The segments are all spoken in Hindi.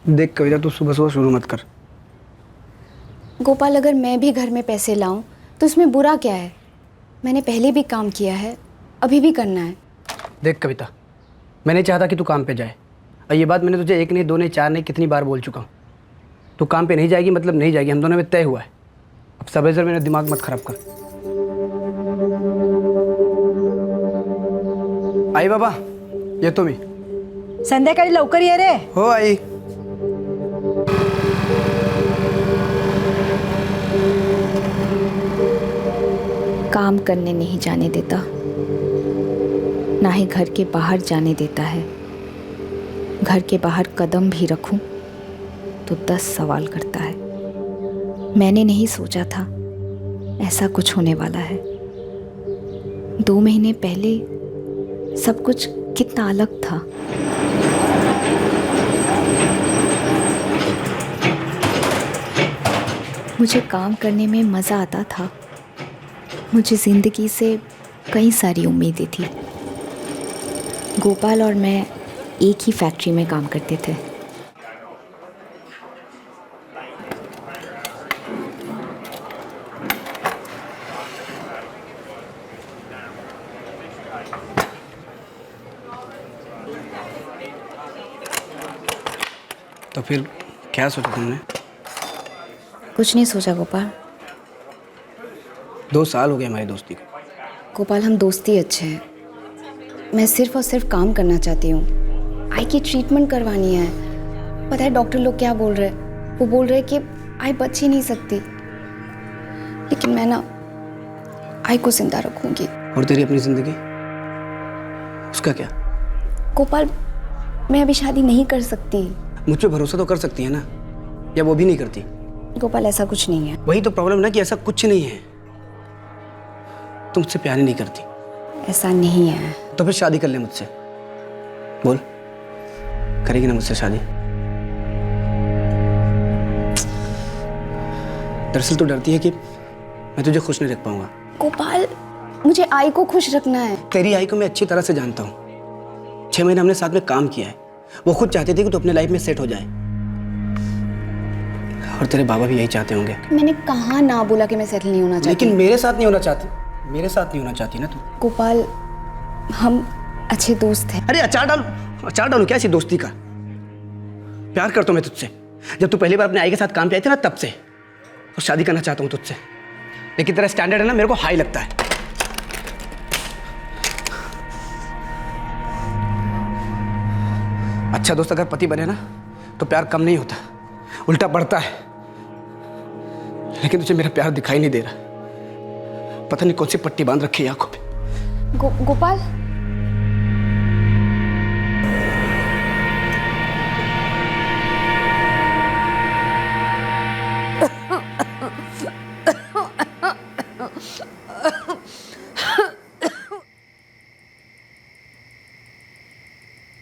देख कविता, तू सुबह सुबह शुरू मत कर। गोपाल, अगर मैं भी घर में पैसे लाऊं तो इसमें बुरा क्या है? मैंने पहले भी काम किया है, अभी भी करना है। देख कविता, मैं नहीं चाहता कि तू काम पे जाए, और ये बात मैंने तुझे 1 नहीं 2 नहीं 4 नहीं कितनी बार बोल चुका हूँ। तू काम पे नहीं जाएगी मतलब नहीं जाएगी, हम दोनों में तय हुआ है। अब सब से मेरा दिमाग मत खराब कर। आई बाबा, ये तो मी संध्याकाळी लवकर ये रे. हो आई. काम करने नहीं जाने देता, ना ही घर के बाहर जाने देता है। घर के बाहर कदम भी रखूं तो 10 सवाल करता है। मैंने नहीं सोचा था ऐसा कुछ होने वाला है। 2 महीने पहले सब कुछ कितना अलग था। मुझे काम करने में मज़ा आता था। मुझे ज़िंदगी से कई सारी उम्मीदें थी। गोपाल और मैं एक ही फैक्ट्री में काम करते थे। तो फिर क्या सोचा तुमने? कुछ नहीं सोचा गोपाल। 2 साल हो गए हमारी दोस्ती को। गोपाल, हम दोस्ती अच्छे हैं। मैं सिर्फ और सिर्फ काम करना चाहती हूँ। आई की ट्रीटमेंट करवानी है। पता है डॉक्टर लोग क्या बोल रहे हैं? वो बोल रहे हैं कि आई बच ही नहीं सकती, लेकिन मैं ना आई को जिंदा रखूंगी। और तेरी अपनी जिंदगी, उसका क्या? गोपाल, मैं अभी शादी नहीं कर सकती। मुझ पे भरोसा तो कर सकती है ना, या वो भी नहीं करती? गोपाल, ऐसा कुछ नहीं है। वही तो प्रॉब्लम ना कि ऐसा कुछ नहीं है। तुम मुझसे प्यार ही नहीं करती। ऐसा नहीं है। तो फिर शादी कर ले मुझसे। बोल, करेगी ना मुझसे शादी? दरअसल तो डरती है कि मैं तुझे खुश नहीं रख पाऊंगा। गोपाल, मुझे आई को खुश रखना है। तेरी आई को मैं अच्छी तरह से जानता हूँ। 6 महीने हमने साथ में काम किया है। वो खुद चाहती थी कि तू अपने लाइफ में सेट हो जाए, और तेरे बाबा भी यही चाहते होंगे। मैंने कहाँ ना बोला कि मैं सेटल नहीं होना चाहती। लेकिन मेरे साथ नहीं होना चाहती। मेरे साथ नहीं होना चाहती ना तू। गोपाल, हम अच्छे दोस्त हैं। अरे अचार डालू क्या ऐसी दोस्ती का? प्यार करता हूं मैं तुझसे। जब तू पहली बार अपने आई के साथ काम पे आई थी ना, तब से। तो शादी करना चाहता हूँ तुझसे, लेकिन तेरा स्टैंडर्ड है ना, मेरे को हाई लगता है। अच्छा दोस्त अगर पति बने ना, तो प्यार कम नहीं होता, उल्टा बढ़ता है। लेकिन तुझे मेरा प्यार दिखाई नहीं दे रहा। पता नहीं कौन सी पट्टी बांध रखी है आंखों पे। गोपाल,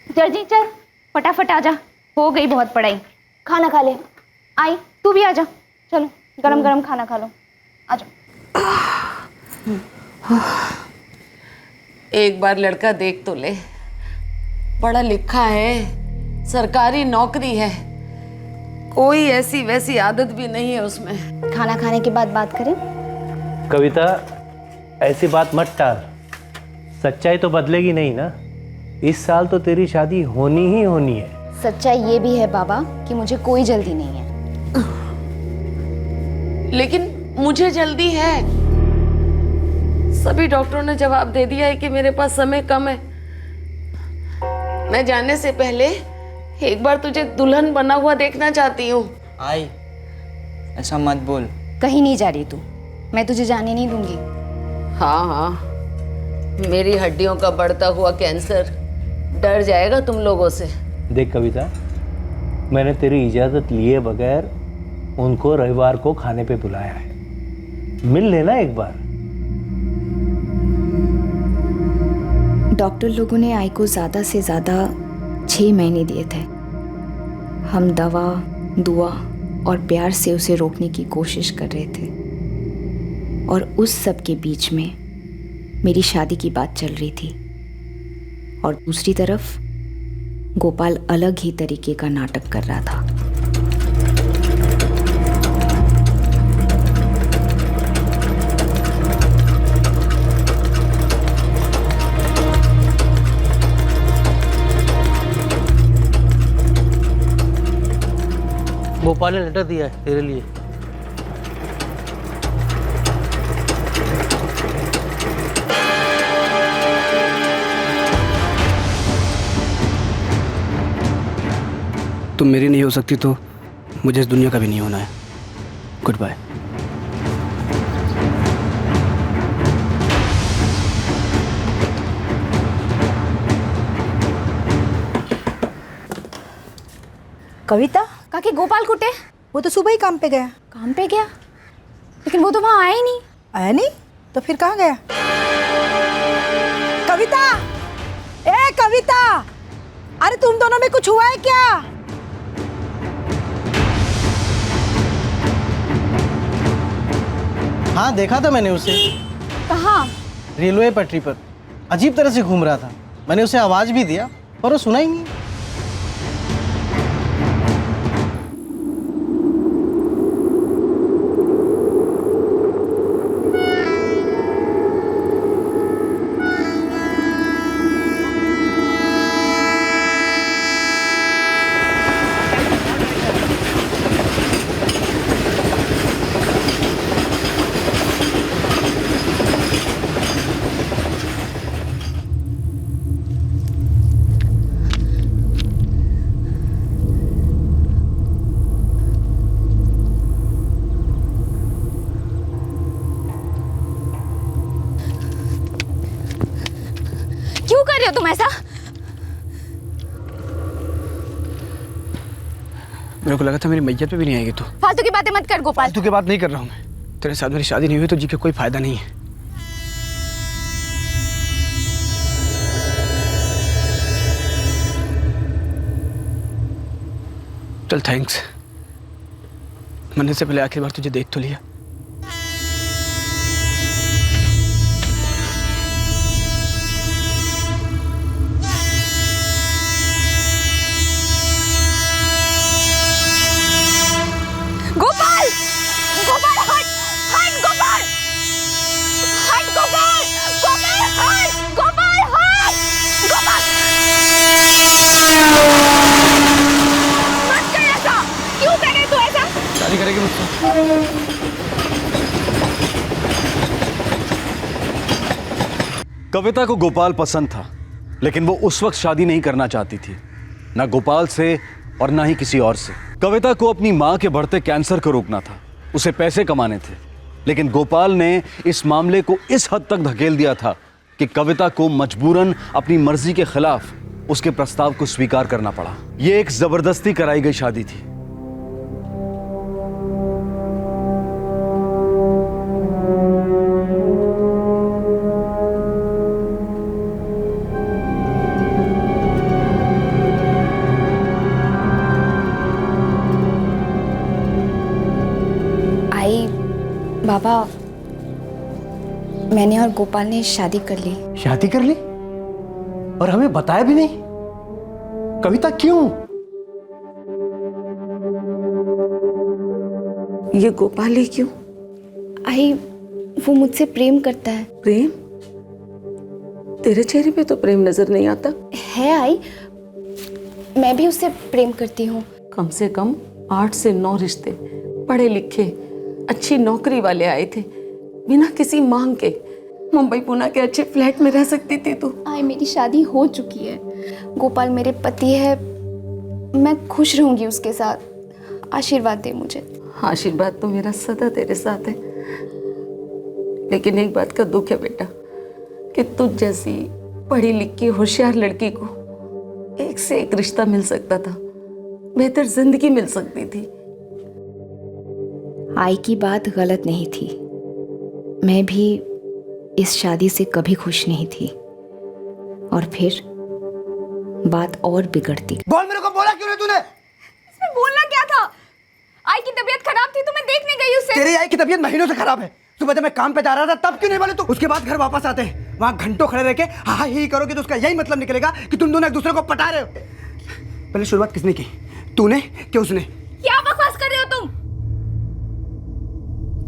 जल्दी चल, फटाफट आ जा। हो गई बहुत पढ़ाई। खाना खा ले। आई, तू भी आ जा। चलो गरम गरम खाना खा लो। आ जा। एक बार लड़का देख तो ले। पढ़ा लिखा है, सरकारी नौकरी है, कोई ऐसी वैसी आदत भी नहीं है उसमें। खाना खाने के बाद बात करें। कविता, ऐसी बात मत टाल। सच्चाई तो बदलेगी नहीं ना। इस साल तो तेरी शादी होनी ही होनी है। सच्चाई ये भी है बाबा कि मुझे कोई जल्दी नहीं है। लेकिन मुझे जल्दी है। सभी डॉक्टरों ने जवाब दे दिया है कि मेरे पास समय कम है। मैं जाने से पहले एक बार तुझे दुल्हन बना हुआ देखना चाहती हूँ। आई, ऐसा मत बोल। कहीं नहीं जा रही तू, मैं तुझे जाने नहीं दूंगी। हाँ हाँ, मेरी हड्डियों का बढ़ता हुआ कैंसर डर जाएगा तुम लोगों से। देख कविता, मैंने तेरी इजाज़त लिए बगैर उनको रविवार को खाने पे बुलाया है। मिल लेना एक बार। डॉक्टर लोगों ने आई को ज़्यादा से ज़्यादा 6 महीने दिए थे। हम दवा, दुआ और प्यार से उसे रोकने की कोशिश कर रहे थे, और उस सब के बीच में मेरी शादी की बात चल रही थी। और दूसरी तरफ गोपाल अलग ही तरीके का नाटक कर रहा था। गोपाल ने लेटर दिया है तेरे लिए। तुम मेरी नहीं हो सकती तो मुझे इस दुनिया का भी नहीं होना है। Good bye. कविता, काकी गोपाल कुटे? वो तो सुबह ही काम पे गया। काम पे गया, लेकिन वो तो वहां आया ही नहीं। आया नहीं तो फिर कहाँ गया? कविता, ए कविता, अरे तुम दोनों में कुछ हुआ है क्या? हाँ, देखा था मैंने उसे कहाँ? रेलवे पटरी पर अजीब तरह से घूम रहा था। मैंने उसे आवाज भी दिया पर वो सुना ही नहीं। क्यों कर रहे हो तुम ऐसा? मेरे को लगा था मेरी मैयत पे भी नहीं आएगी तू। फालतू की बातें मत कर गोपाल। फालतू की बात नहीं कर रहा हूँ मैं। तेरे साथ मेरी शादी नहीं हुई तो जी के कोई फायदा नहीं है। चल थैंक्स, मरने से पहले आखिरी बार तुझे देख तो लिया। गोपाल, गोपाल हट, हट गोपाल, हट गोपाल, गोपाल हट, गोपाल हट, गोपाल मत कर ऐसा। क्यों कर रहे तू ऐसा? शादी करेगी मुझसे? कविता को गोपाल पसंद था, लेकिन वो उस वक्त शादी नहीं करना चाहती थी, ना गोपाल से और ना ही किसी और से। कविता को अपनी मां के बढ़ते कैंसर को रोकना था, उसे पैसे कमाने थे, लेकिन गोपाल ने इस मामले को इस हद तक धकेल दिया था कि कविता को मजबूरन अपनी मर्जी के खिलाफ उसके प्रस्ताव को स्वीकार करना पड़ा। यह एक जबरदस्ती कराई गई शादी थी। बाबा, मैंने और गोपाल ने शादी कर ली। शादी कर ली और हमें बताया भी नहीं? कविता क्यों? ये गोपाल ही क्यों? आई, वो मुझसे प्रेम करता है। प्रेम? तेरे चेहरे पे तो प्रेम नजर नहीं आता। है आई, मैं भी उससे प्रेम करती हूँ। कम से कम 8 से 9 रिश्ते, पढ़े लिखे अच्छी नौकरी वाले आए थे, बिना किसी मांग के। मुंबई पुणे के अच्छे फ्लैट में रह सकती थी तू। आई, मेरी शादी हो चुकी है। गोपाल मेरे पति है, मैं खुश रहूंगी उसके साथ। आशीर्वाद दे मुझे। आशीर्वाद तो मेरा सदा तेरे साथ है, लेकिन एक बात का दुख है बेटा कि तुझ जैसी पढ़ी लिखी होशियार लड़की को एक से एक रिश्ता मिल सकता था, बेहतर जिंदगी मिल सकती थी। आई की बात गलत नहीं थी, मैं भी इस शादी से कभी खुश नहीं थी, और फिर बात और बिगड़ती। बोल, मेरे को बोला क्यों नहीं तूने? इसमें बोलना क्या था? आई की तबीयत खराब थी तो मैं देखने गई उससे। तेरी आई की तबीयत महीनों से खराब है। सुबह जब मैं काम पे जा रहा था तब क्यों नहीं बोले तू? उसके बाद घर वापस आते हैं, वहां घंटों खड़े रह के हाँ ही करोगे तो उसका यही मतलब निकलेगा कि तुम दोनों एक दूसरे को पटा रहे हो। पहले शुरुआत किसने की, तूने कि उसने? क्या बकवास कर रहे हो तुम?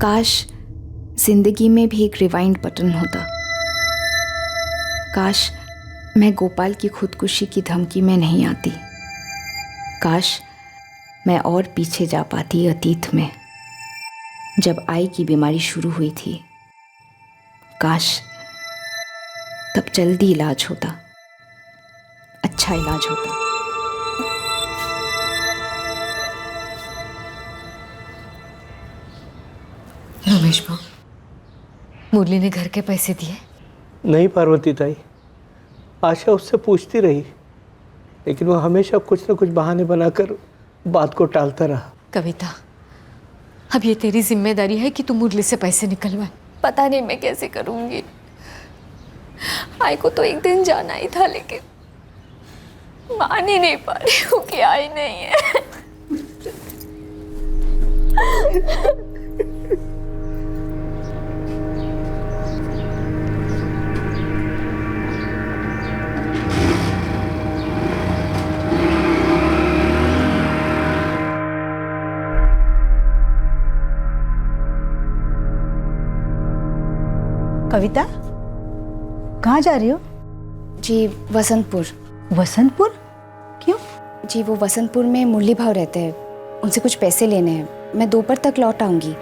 काश जिंदगी में भी एक रिवाइंड बटन होता। काश मैं गोपाल की खुदकुशी की धमकी में नहीं आती। काश मैं और पीछे जा पाती अतीत में, जब आई की बीमारी शुरू हुई थी। काश तब जल्दी इलाज होता, अच्छा इलाज होता। रमेश भाऊ, मुरली ने घर के पैसे दिए? नहीं पार्वती ताई, आशा उससे पूछती रही, लेकिन वो हमेशा कुछ न कुछ बहाने बनाकर बात को टालता रहा। कविता, अब ये तेरी जिम्मेदारी है कि तू मुरली से पैसे निकलवाए। पता नहीं मैं कैसे करूंगी। आई को तो एक दिन जाना ही था, लेकिन मान ही नहीं पा रही हूँ कि आई नहीं है। कविता, कहाँ जा रही हो? जी वसंतपुर। वसंतपुर? क्यों? जी वो वसंतपुर में मुरली भाव रहते हैं, उनसे कुछ पैसे लेने हैं। मैं दोपहर तक लौट आऊँगी,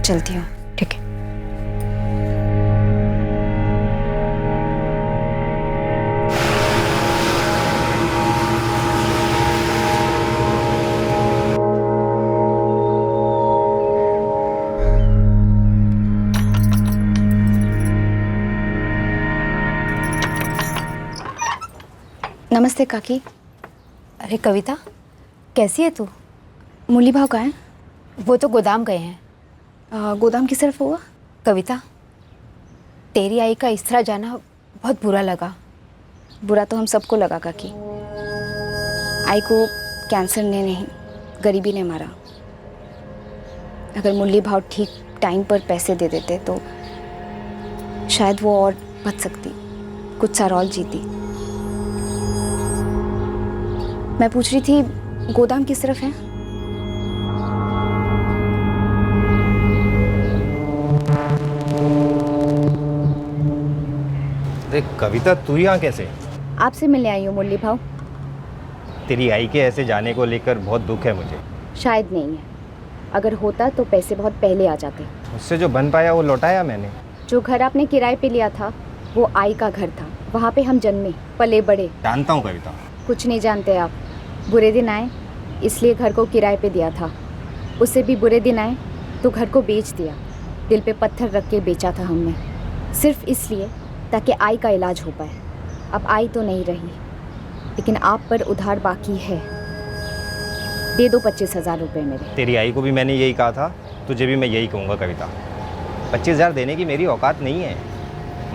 चलती हूँ। ठीक है। नमस्ते काकी। अरे कविता, कैसी है तू? मुरली भाव कहाँ हैं? वो तो गोदाम गए हैं। गोदाम किस तरफ होगा? कविता, तेरी आई का इस तरह जाना बहुत बुरा लगा। बुरा तो हम सबको लगा काकी। आई को कैंसर ने नहीं, गरीबी ने मारा। अगर मुरली भाव ठीक टाइम पर पैसे दे देते तो शायद वो और बच सकती, कुछ साल और जीती। मैं पूछ रही थी गोदाम किस तरफ है? अरे कविता, तू यहाँ कैसे? आपसे मिलने आई हूँ मुरली भाव। तेरी आई के ऐसे जाने को लेकर बहुत दुख है मुझे। शायद नहीं है, अगर होता तो पैसे बहुत पहले आ जाते। उससे जो बन पाया वो लौटाया मैंने। जो घर आपने किराए पे लिया था वो आई का घर था, वहाँ पे हम जन्मे पले बड़े। जानता हूँ कविता। कुछ नहीं जानते आप। बुरे दिन आए इसलिए घर को किराए पे दिया था, उससे भी बुरे दिन आए तो घर को बेच दिया। दिल पे पत्थर रख के बेचा था हमने, सिर्फ इसलिए ताकि आई का इलाज हो पाए। अब आई तो नहीं रही, लेकिन आप पर उधार बाकी है। दे दो 25,000 रुपये मेरे। तेरी आई को भी मैंने यही कहा था, तुझे भी मैं यही कहूँगा कविता। 25,000 देने की मेरी औकात नहीं है।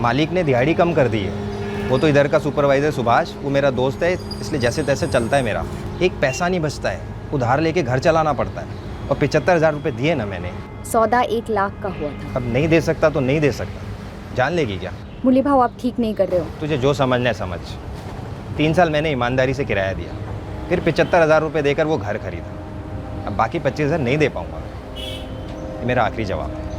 मालिक ने दिहाड़ी कम कर दी है। वो तो इधर का सुपरवाइज़र सुभाष, वो मेरा दोस्त है, इसलिए जैसे तैसे चलता है मेरा। एक पैसा नहीं बचता है, उधार लेके घर चलाना पड़ता है। और 75,000 रुपये दिए ना मैंने। सौदा 1 लाख का हुआ था। अब नहीं दे सकता तो नहीं दे सकता, जान लेगी क्या? मुरली भाव आप ठीक नहीं कर रहे हो। तुझे जो समझना है समझ। 3 साल मैंने ईमानदारी से किराया दिया, फिर 75,000 रुपये देकर वो घर खरीदा। अब बाकी 25,000 नहीं दे पाऊँगा। ये मेरा आखिरी जवाब है।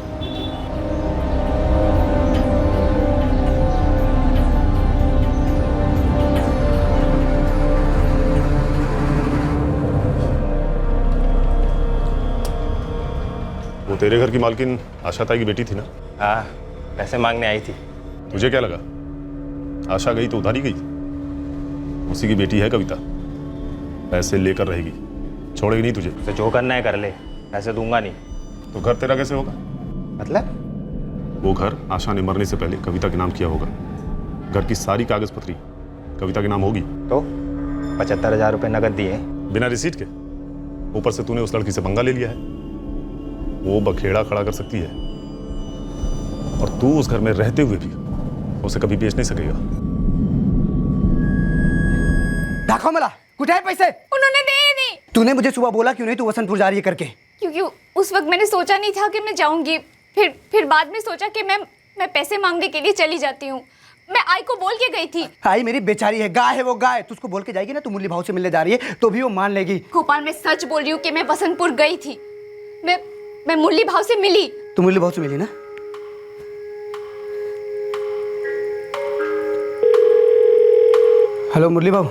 वो तेरे घर की मालकिन आशा ताई की बेटी थी ना? हाँ, पैसे मांगने आई थी। तुझे क्या लगा आशा गई तो उधारी गई? उसी की बेटी है कविता, पैसे लेकर रहेगी, छोड़ेगी नहीं तुझे। तो जो करना है कर ले, पैसे दूंगा नहीं। तो घर तेरा कैसे होगा? मतलब? वो घर आशा ने मरने से पहले कविता के नाम किया होगा। घर की सारी कागज पत्री कविता के नाम होगी। तो 75,000 रुपये नकद दिए बिना रिसीट के। ऊपर से तूने उस लड़की से पंगा ले लिया है, वो बखेड़ा खड़ा कर सकती है, और तू उस घर में रहते हुए भी उसे कभी बेच नहीं सकेगा। दाखव मला, कुठे आहे पैसे? उन्होंने दे ही नहीं। तूने मुझे सुबह बोला क्यों नहीं तू वसंतपुर जा रही है करके? क्योंकि उस वक्त मैंने सोचा नहीं था कि मैं जाऊंगी। फिर बाद में सोचा कि मैं पैसे मांगने के लिए चली जाती हूँ। मैं आई को बोल के गई थी। आई मेरी बेचारी है, गाय है वो गाय। तू उसको बोल के जाएगी ना तू मुरली भाव से मिलने जा रही है, तो भी वो मान लेगी। गोपाल, मैं सच बोल रही हूँ कि मैं वसंतपुर गई थी। मैं मुरली भाव से मिली। तू मुरली भाव से मिली ना? हेलो मुरली भाव,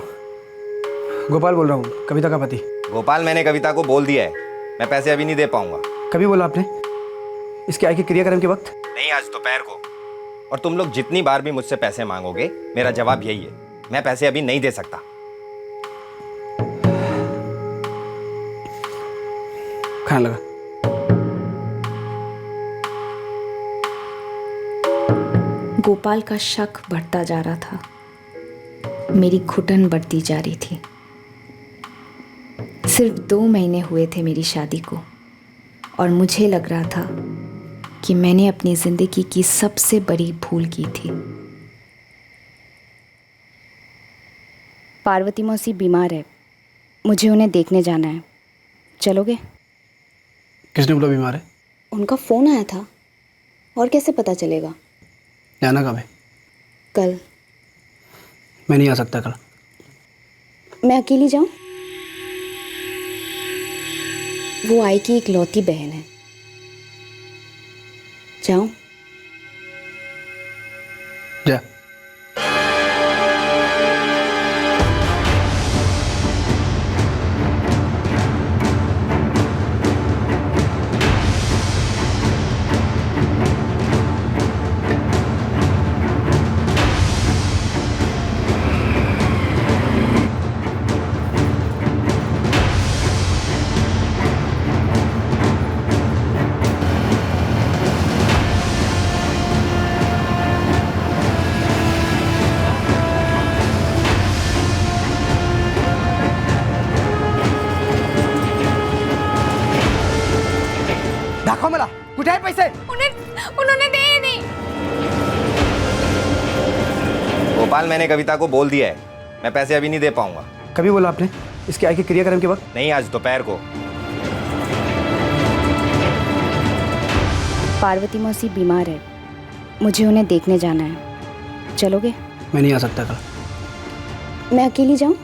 गोपाल बोल रहा हूँ, कविता का पति। गोपाल, मैंने कविता को बोल दिया है, मैं पैसे अभी नहीं दे पाऊंगा। कभी बोला आपने? इसके आगे क्रियाक्रम के वक्त? नहीं, आज दोपहर को। और तुम लोग जितनी बार भी मुझसे पैसे मांगोगे, मेरा जवाब यही है, मैं पैसे अभी नहीं दे सकता। खाना लगा। गोपाल का शक बढ़ता जा रहा था, मेरी घुटन बढ़ती जा रही थी। सिर्फ 2 महीने हुए थे मेरी शादी को और मुझे लग रहा था कि मैंने अपनी जिंदगी की सबसे बड़ी भूल की थी। पार्वती मौसी बीमार है, मुझे उन्हें देखने जाना है, चलोगे? किसने बोला बीमार है? उनका फ़ोन आया था, और कैसे पता चलेगा? जाना कब है? कल। मैं नहीं आ सकता कल। मैं अकेली जाऊं? वो आई की इकलौती बहन है। जाऊं? जा। दाखव मला, कुठे आहे पैसे? उन्होंने दिए नहीं। गोपाल, मैंने कविता को बोल दिया है, मैं पैसे अभी नहीं दे पाऊंगा। कभी बोला आपने? इसके आगे क्रियाक्रम के वक्त? नहीं, आज दोपहर को। पार्वती मौसी बीमार है, मुझे उन्हें देखने जाना है, चलोगे? मैं नहीं आ सकता कल। मैं अकेली जाऊं?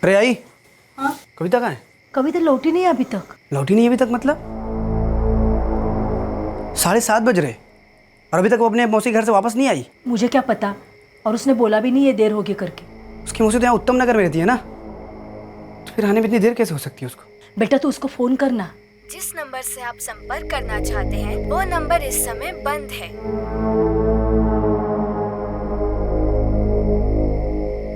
अरे आई। हाँ? कविता कहाँ है? कविता लौटी नहीं अभी तक। लौटी नहीं अभी तक मतलब? 7:30 बज रहे और अभी तक वो अपने मौसी घर से वापस नहीं आई। मुझे क्या पता, और उसने बोला भी नहीं ये देर होगी करके। उसकी मौसी तो यहाँ उत्तम नगर में रहती है ना, तो फिर आने में इतनी देर कैसे हो सकती है उसको? बेटा तू उसको फोन करना। जिस नंबर से आप संपर्क करना चाहते हैं वो नंबर इस समय बंद है।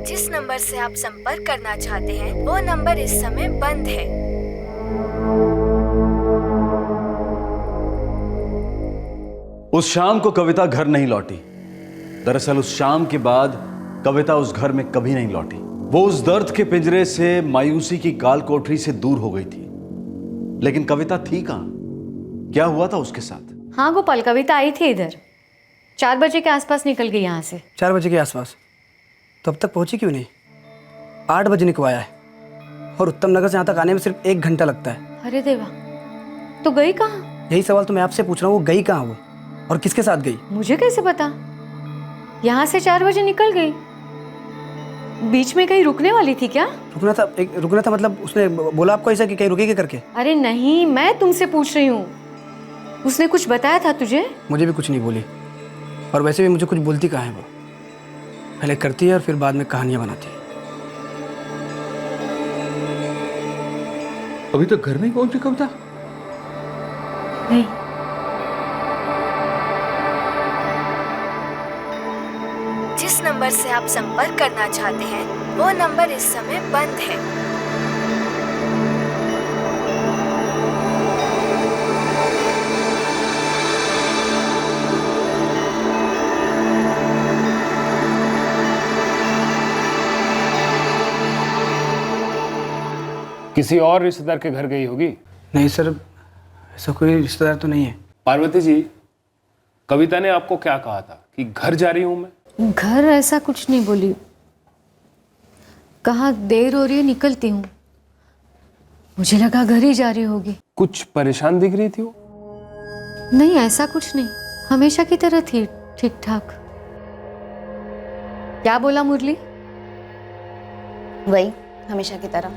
जिस नंबर से आप संपर्क करना चाहते हैं वो नंबर इस समय बंद है। उस शाम को कविता घर नहीं लौटी। दरअसल उस शाम के बाद कविता उस घर में कभी नहीं लौटी। वो उस दर्द के पिंजरे से, मायूसी की काल कोठरी से दूर हो गई थी। लेकिन कविता थी कहां? क्या हुआ था उसके साथ? हाँ गोपाल, कविता आई थी इधर, 4 बजे के आसपास निकल गई यहाँ से। 4 बजे के आसपास? तो अब तक पहुंची क्यों नहीं? 8 बजे को आया है और उत्तम नगर से यहाँ तक आने में सिर्फ 1 घंटा लगता है। अरे देवा, तो गई कहाँ? यही सवाल तो मैं आपसे पूछ रहा हूँ, वो गई कहाँ वो, और किसके साथ गई? मुझे कैसे पता? यहाँ से 4 बजे निकल गई। बीच में कहीं रुकने वाली थी क्या? रुकना था मतलब उसने बोला आपको ऐसा कि कहीं रुकेगी करके? अरे नहीं, मैं तुमसे पूछ रही हूँ, उसने कुछ बताया था तुझे? मुझे भी कुछ नहीं बोली, और वैसे भी मुझे कुछ बोलती कहाँ है वो। पहले करती है और फिर बाद में कहानियां बनाती है। अभी तक घर नहीं पहुंची कविता? नहीं। जिस नंबर से आप संपर्क करना चाहते हैं वो नंबर इस समय बंद है। किसी और रिश्तेदार के घर गई होगी? नहीं सर, ऐसा कोई रिश्तेदार तो नहीं है। पार्वती जी, कविता ने आपको क्या कहा था कि घर जा रही हूं मैं? घर ऐसा कुछ नहीं बोली, कहा देर हो रही है निकलती हूँ। मुझे लगा घर ही जा रही होगी। कुछ परेशान दिख रही थी वो। नहीं, ऐसा कुछ नहीं, हमेशा की तरह थी, ठीक ठाक। क्या बोला मुरली? वही हमेशा की तरह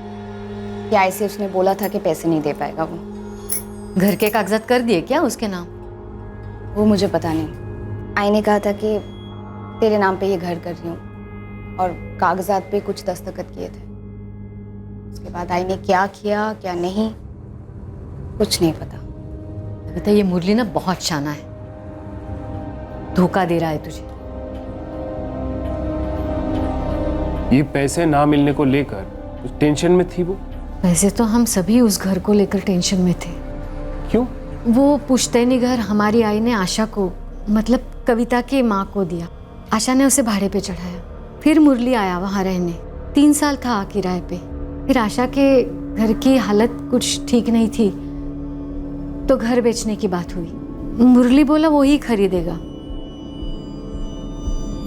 कि ऐसे उसने बोला था कि पैसे नहीं दे पाएगा वो। घर के कागजात कर दिए क्या उसके नाम? वो मुझे पता नहीं। आई ने कहा था कि तेरे नाम पे ये घर कर रही हूँ और कागजात पे कुछ दस्तखत किए थे। उसके बाद आई ने क्या किया क्या नहीं कुछ नहीं पता। बता, ये मुरली ना बहुत शाना है, धोखा दे रहा है तुझे। ये पैसे ना मिलने को लेकर कुछ टेंशन में थी वो। वैसे तो हम सभी उस घर को लेकर टेंशन में थे। क्यों? वो पुश्तैनी घर हमारी आई ने आशा को, मतलब कविता की माँ को दिया। आशा ने उसे भाड़े पे चढ़ाया, फिर मुरली आया वहाँ रहने। 3 साल था किराए पे। फिर आशा के घर की हालत कुछ ठीक नहीं थी तो घर बेचने की बात हुई। मुरली बोला वो ही खरीदेगा।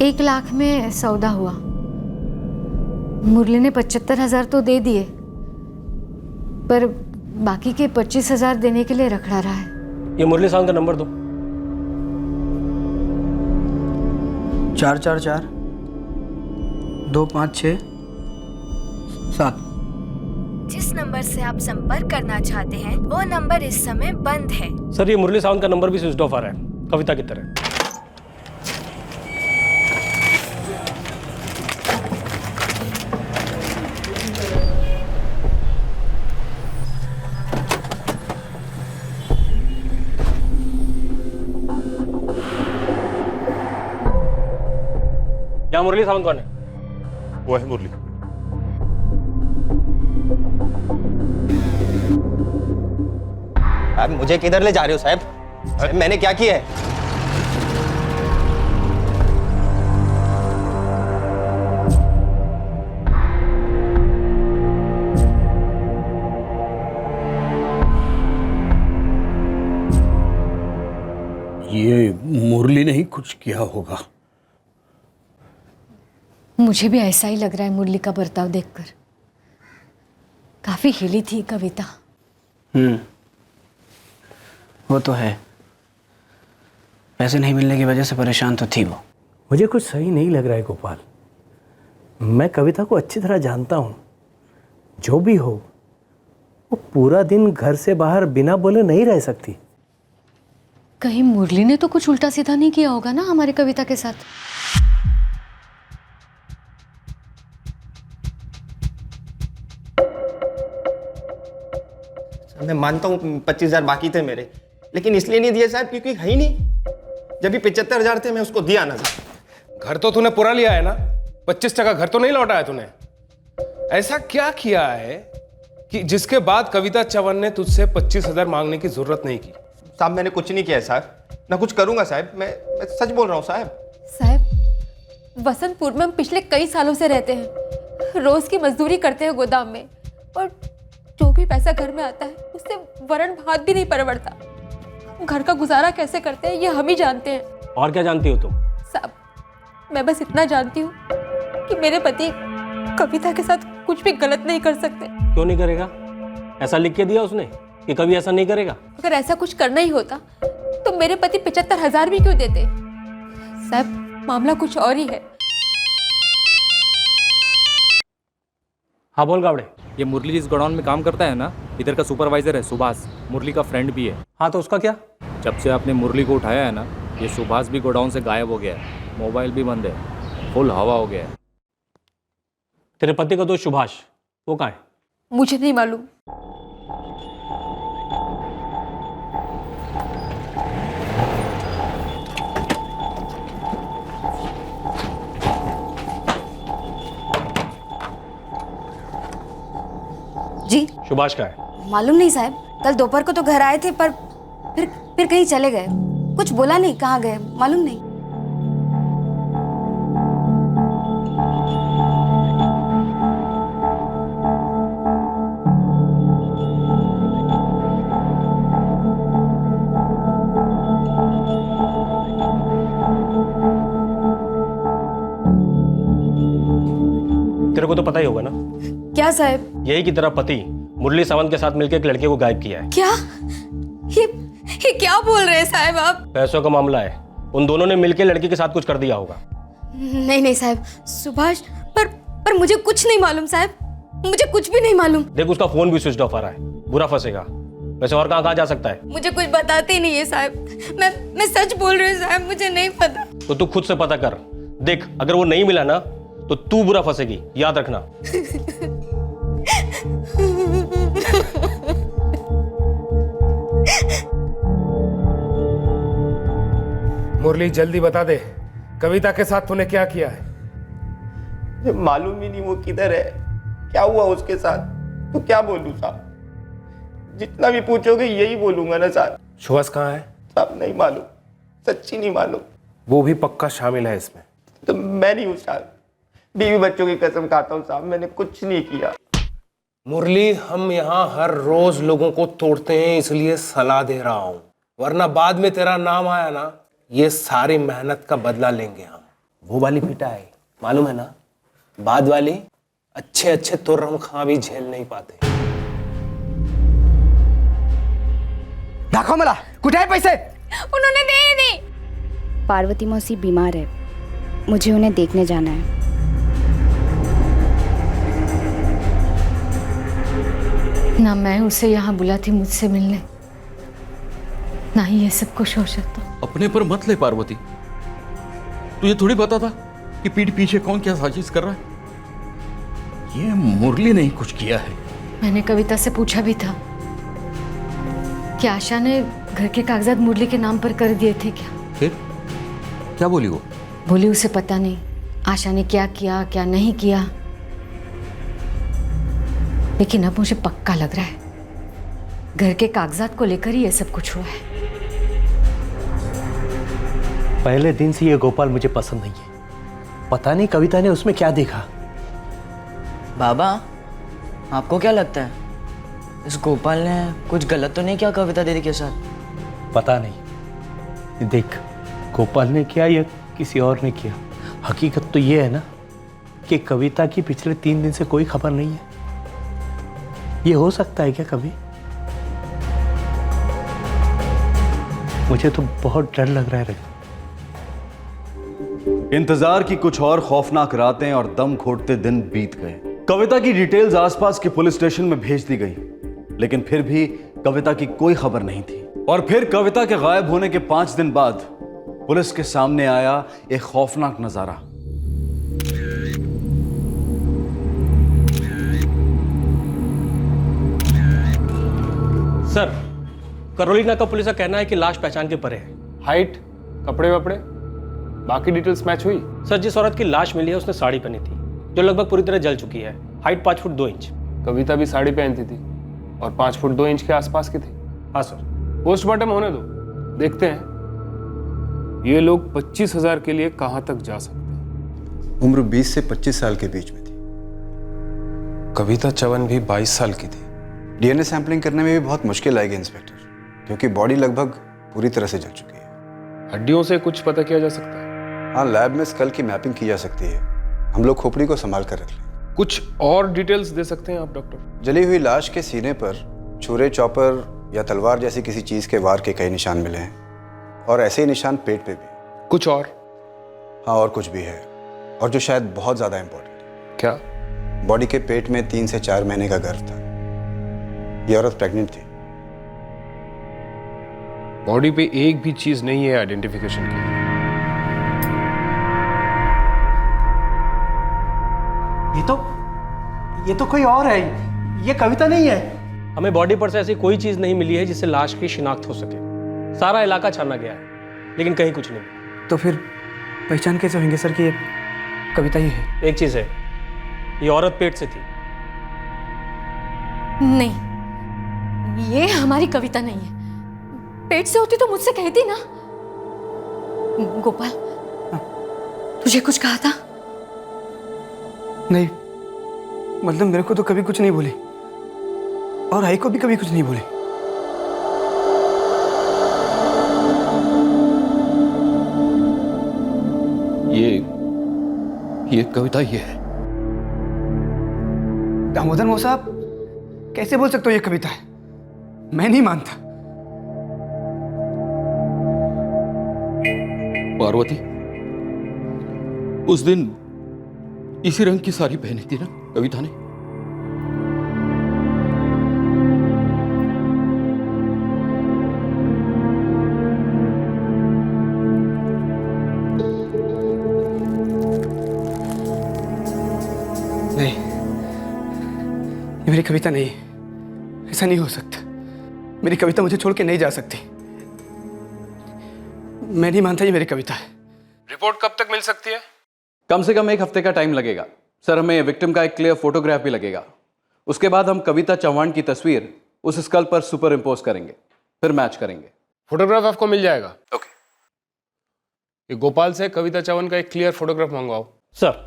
1 लाख में सौदा हुआ। मुरली ने 75,000 तो दे दिए, पर बाकी के 25,000 देने के लिए रखड़ा रहा है। ये मुरली साहब का नंबर दो। 444 256 7। जिस नंबर से आप संपर्क करना चाहते हैं वो नंबर इस समय बंद है। सर, ये मुरली साहब का नंबर भी स्विच ऑफ आ रहा है, कविता की तरह। क्या मुरली सावंत कौन है? वो है मुरली। आप मुझे किधर ले जा रहे हो साहब? मैंने क्या किया है? ये मुरली ने ही कुछ किया होगा। मुझे भी ऐसा ही लग रहा है मुरली का बर्ताव देखकर। काफी हिली थी कविता। वो तो है। पैसे नहीं मिलने की वजह से परेशान तो थी वो। मुझे कुछ सही नहीं लग रहा है गोपाल। मैं कविता को अच्छी तरह जानता हूँ। जो भी हो, वो पूरा दिन घर से बाहर बिना बोले नहीं रह सकती। कहीं मुरली ने तो कुछ उल्टा सीधा नहीं किया होगा ना हमारे कविता के साथ? मैं मानता हूँ 25,000 बाकी थे मेरे, लेकिन इसलिए नहीं दिए साहब क्योंकि है ही नहीं। जब भी 75,000 थे मैं उसको दिया ना साहब। घर तो तूने पूरा लिया है ना, 25 घर तो नहीं लौटाया तूने। ऐसा क्या किया है कि जिसके बाद कविता चवन ने तुझसे 25,000 मांगने की जरूरत नहीं की? साहब मैंने कुछ नहीं किया है साहब, ना कुछ करूंगा साहब। मैं सच बोल रहा हूँ साहब। साहब, वसंतपुर में हम पिछले कई सालों से रहते हैं, रोज की मजदूरी करते हैं गोदाम में, और जो भी पैसा घर में आता है उससे वरण भात भी नहीं परवड़ता। घर का गुजारा कैसे करते हैं ये हम ही जानते हैं। और क्या जानती हो तुम? साहब, मैं बस इतना जानती हूँ कि मेरे पति कविता के साथ कुछ भी गलत नहीं कर सकते। क्यों नहीं करेगा? ऐसा लिख के दिया उसने कि कभी ऐसा नहीं करेगा? अगर ऐसा कुछ करना ही होता तो मेरे पति 75,000 भी क्यों देते? साहब, मामला कुछ और ही है। हाँ बोल गावड़े। ये मुरली जिस गोडाउन में काम करता है ना, इधर का सुपरवाइजर है सुभाष, मुरली का फ्रेंड भी है। हाँ तो उसका क्या? जब से आपने मुरली को उठाया है ना, ये सुभाष भी गोडाउन से गायब हो गया है। मोबाइल भी बंद है, फुल हवा हो गया है। तेरे पति का दोस्त सुभाष, वो कहाँ है? मुझे नहीं मालूम। जी सुभाष का है? मालूम नहीं साहब, कल दोपहर को तो घर आए थे पर फिर कहीं चले गए। कुछ बोला नहीं, कहाँ गए मालूम नहीं। तेरे को तो पता ही होगा ना। क्या साहब? यही कि तेरा पति मुरली सावंत के साथ मिलकर एक लड़के को गायब किया है। क्या? ये क्या बोल रहे हैं साहब आप? पैसों का मामला है, उन दोनों ने मिलकर लड़की के साथ कुछ कर दिया होगा। नहीं साहब, सुभाष, पर मुझे कुछ नहीं मालूम साहब, मुझे कुछ भी नहीं मालूम। देख, उसका फोन भी स्विच ऑफ आ रहा है, बुरा फंसेगा। वैसे और कहाँ जा सकता है? मुझे कुछ बताते ही नहीं है साहब, मैं सच बोल रही हूँ साहब, मुझे नहीं पता। तो तू खुद से पता कर। देख, अगर वो नहीं मिला ना तो तू बुरा फंसेगी, याद रखना। मुरली जल्दी बता दे, कविता के साथ तूने क्या किया है? मुझे मालूम ही नहीं वो किधर है, क्या हुआ उसके साथ। तो क्या बोलूं साहब, जितना भी पूछोगे यही बोलूंगा ना साहब। सुभाष कहाँ है? साहब नहीं मालूम, सच्ची नहीं मालूम। वो भी पक्का शामिल है इसमें? तो मैं नहीं हूँ साहब, बीवी बच्चों की कसम खाता हूँ साहब, मैंने कुछ नहीं किया। मुरली, हम यहाँ हर रोज लोगों को तोड़ते हैं, इसलिए सलाह दे रहा हूँ, वरना बाद में तेरा नाम आया ना, ये सारी मेहनत का बदला लेंगे हम। वो वाली पिटाई मालूम है ना, बाद वाली अच्छे अच्छे तुर्रम खां भी झेल नहीं पाते। दाखव मला, कुठे आहे पैसे? उन्होंने दे ही नहीं। पार्वती मौसी बीमार है, मुझे उन्हें देखने जाना है। ना मैं उसे यहाँ बुलाती मुझसे मिलने, ना ही ये सब कुछ हो सकता। अपने पर मत ले पार्वती, तुझे थोड़ी पता था कि पीठ पीछे कौन क्या साजिश कर रहा है। ये मुरली ने ही कुछ किया है। मैंने कविता से पूछा भी था कि आशा ने घर के कागजात मुरली के नाम पर कर दिए थे क्या। फिर क्या बोली वो? बोली उसे पता नहीं आशा ने क्या किया क्या नहीं किया, लेकिन अब मुझे पक्का लग रहा है घर के कागजात को लेकर ही ये सब कुछ हुआ है। पहले दिन से ये गोपाल मुझे पसंद नहीं है। पता नहीं कविता ने उसमें क्या देखा। बाबा, आपको क्या लगता है, इस गोपाल ने कुछ गलत तो नहीं किया कविता दीदी के साथ? पता नहीं, देख गोपाल ने किया या किसी और ने किया, हकीकत तो ये है ना कि कविता की पिछले 3 दिन से कोई खबर नहीं है। ये हो सकता है क्या कभी? मुझे तो बहुत डर लग रहा है। इंतजार की कुछ और खौफनाक रातें और दम घोटते दिन बीत गए। कविता की डिटेल्स आसपास के पुलिस स्टेशन में भेज दी गई, लेकिन फिर भी कविता की कोई खबर नहीं थी। और फिर कविता के गायब होने के 5 दिन बाद पुलिस के सामने आया एक खौफनाक नजारा। सर, करोलिना का पुलिस का कहना है कि लाश पहचान के परे है। हाइट, कपड़े वपड़े, बाकी डिटेल्स मैच हुई? सर, जिस औरत की लाश मिली है उसने साड़ी पहनी थी जो लगभग पूरी तरह जल चुकी है। Height 5 foot 2 inch. कविता भी साड़ी पहनती थी और 5 फुट 2 इंच के आसपास की थी। हाँ सर। पोस्टमार्टम होने दो, देखते हैं ये लोग 25,000 के लिए कहां तक जा सकते हैं। उम्र 20 से 25 साल के बीच में थी। कविता चवन भी 22 साल की थी। डीएनए सैंपलिंग करने में भी बहुत मुश्किल आएगी इंस्पेक्टर, क्योंकि बॉडी लगभग पूरी तरह से जल चुकी है। हड्डियों से कुछ पता किया जा सकता है? हाँ, लैब में स्कल की मैपिंग की जा सकती है। हम लोग खोपड़ी को संभाल कर रख लें। कुछ और डिटेल्स दे सकते हैं आप डॉक्टर? जली हुई लाश के सीने पर छुरे, चॉपर या तलवार जैसी किसी चीज के वार के कई निशान मिले हैं, और ऐसे ही निशान पेट पे भी। कुछ और? हाँ, और कुछ भी है, और जो शायद बहुत ज्यादा इंपॉर्टेंट है। क्या? बॉडी के पेट में 3 से 4 महीने का गर्भ था। ये औरत प्रेग्नेंट थी। बॉडी पे एक भी चीज नहीं है आइडेंटिफिकेशन के लिए। ये तो कोई और है, ये कविता नहीं है। हमें बॉडी पर से ऐसी कोई चीज नहीं मिली है जिससे लाश की शिनाख्त हो सके। सारा इलाका छाना गया है, लेकिन कहीं कुछ नहीं। तो फिर पहचान कैसे होंगे सर कि ये कविता ही है? एक चीज है, ये औरत पेट से थी। नहीं, ये हमारी कविता नहीं है। पेट से होती तो मुझसे कहती ना। गोपाल, तुझे कुछ कहा था? नहीं, मतलब मेरे को तो कभी कुछ नहीं बोली, और आई को भी कभी कुछ नहीं बोली। ये कविता ये है। दामोदर मौसा, कैसे बोल सकते हो ये कविता है? मैं नहीं मानता। पार्वती, उस दिन इसी रंग की साड़ी पहनी थी ना कविता ने? नहीं, ये मेरी कविता नहीं है। ऐसा नहीं हो सकता। मेरी कविता मुझे छोड़ के नहीं जा सकती। मैं नहीं मानता ये मेरी कविता है। रिपोर्ट कब तक मिल सकती है? कम से कम 1 हफ्ते का टाइम लगेगा सर। हमें विक्टिम का एक क्लियर फोटोग्राफ भी लगेगा। उसके बाद हम कविता चौहान की तस्वीर उस स्कल पर सुपर इम्पोज करेंगे, फिर मैच करेंगे। फोटोग्राफ आपको मिल जाएगा। ओके। ये गोपाल से कविता चौहान का एक क्लियर फोटोग्राफ मंगवाओ। सर।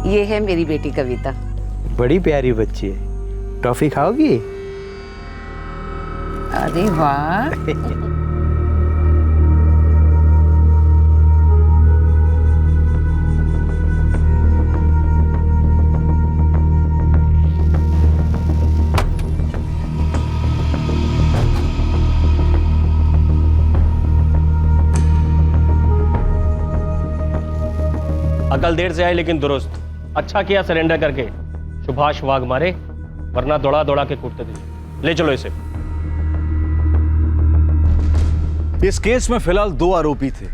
ये है मेरी बेटी कविता। बड़ी प्यारी बच्ची है। टॉफी खाओगी? अरे वाह। अकल देर से आई लेकिन दुरुस्त। अच्छा किया सरेंडर करके। सुभाष वाघमारे, वरना दौड़ा दौड़ा के कूटते थे। ले चलो इसे। इस केस में फिलहाल 2 आरोपी थे,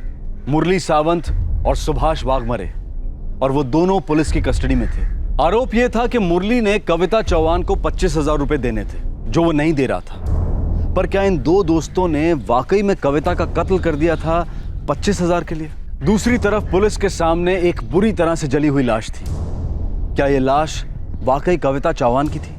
मुरली सावंत और सुभाष वाघमारे, और वो दोनों पुलिस की कस्टडी में थे। आरोप यह था कि मुरली ने कविता चौहान को 25,000 रुपए देने थे, जो वो नहीं दे रहा था। पर क्या इन 2 दोस्तों ने वाकई में कविता का कत्ल कर दिया था 25,000 के लिए? दूसरी तरफ पुलिस के सामने एक बुरी तरह से जली हुई लाश थी। क्या यह लाश वाकई कविता चौहान की थी?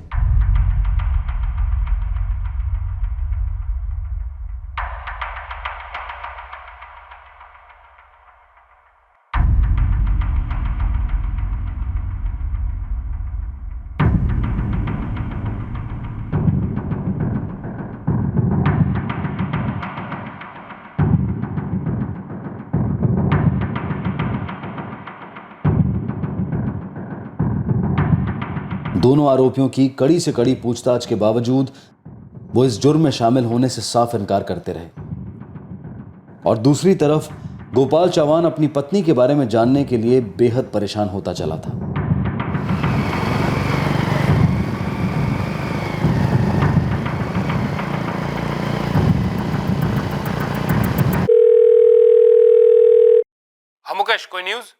दोनों आरोपियों की कड़ी से कड़ी पूछताछ के बावजूद वो इस जुर्म में शामिल होने से साफ इनकार करते रहे। और दूसरी तरफ गोपाल चौहान अपनी पत्नी के बारे में जानने के लिए बेहद परेशान होता चला था। हाँ मुकेश, कोई न्यूज?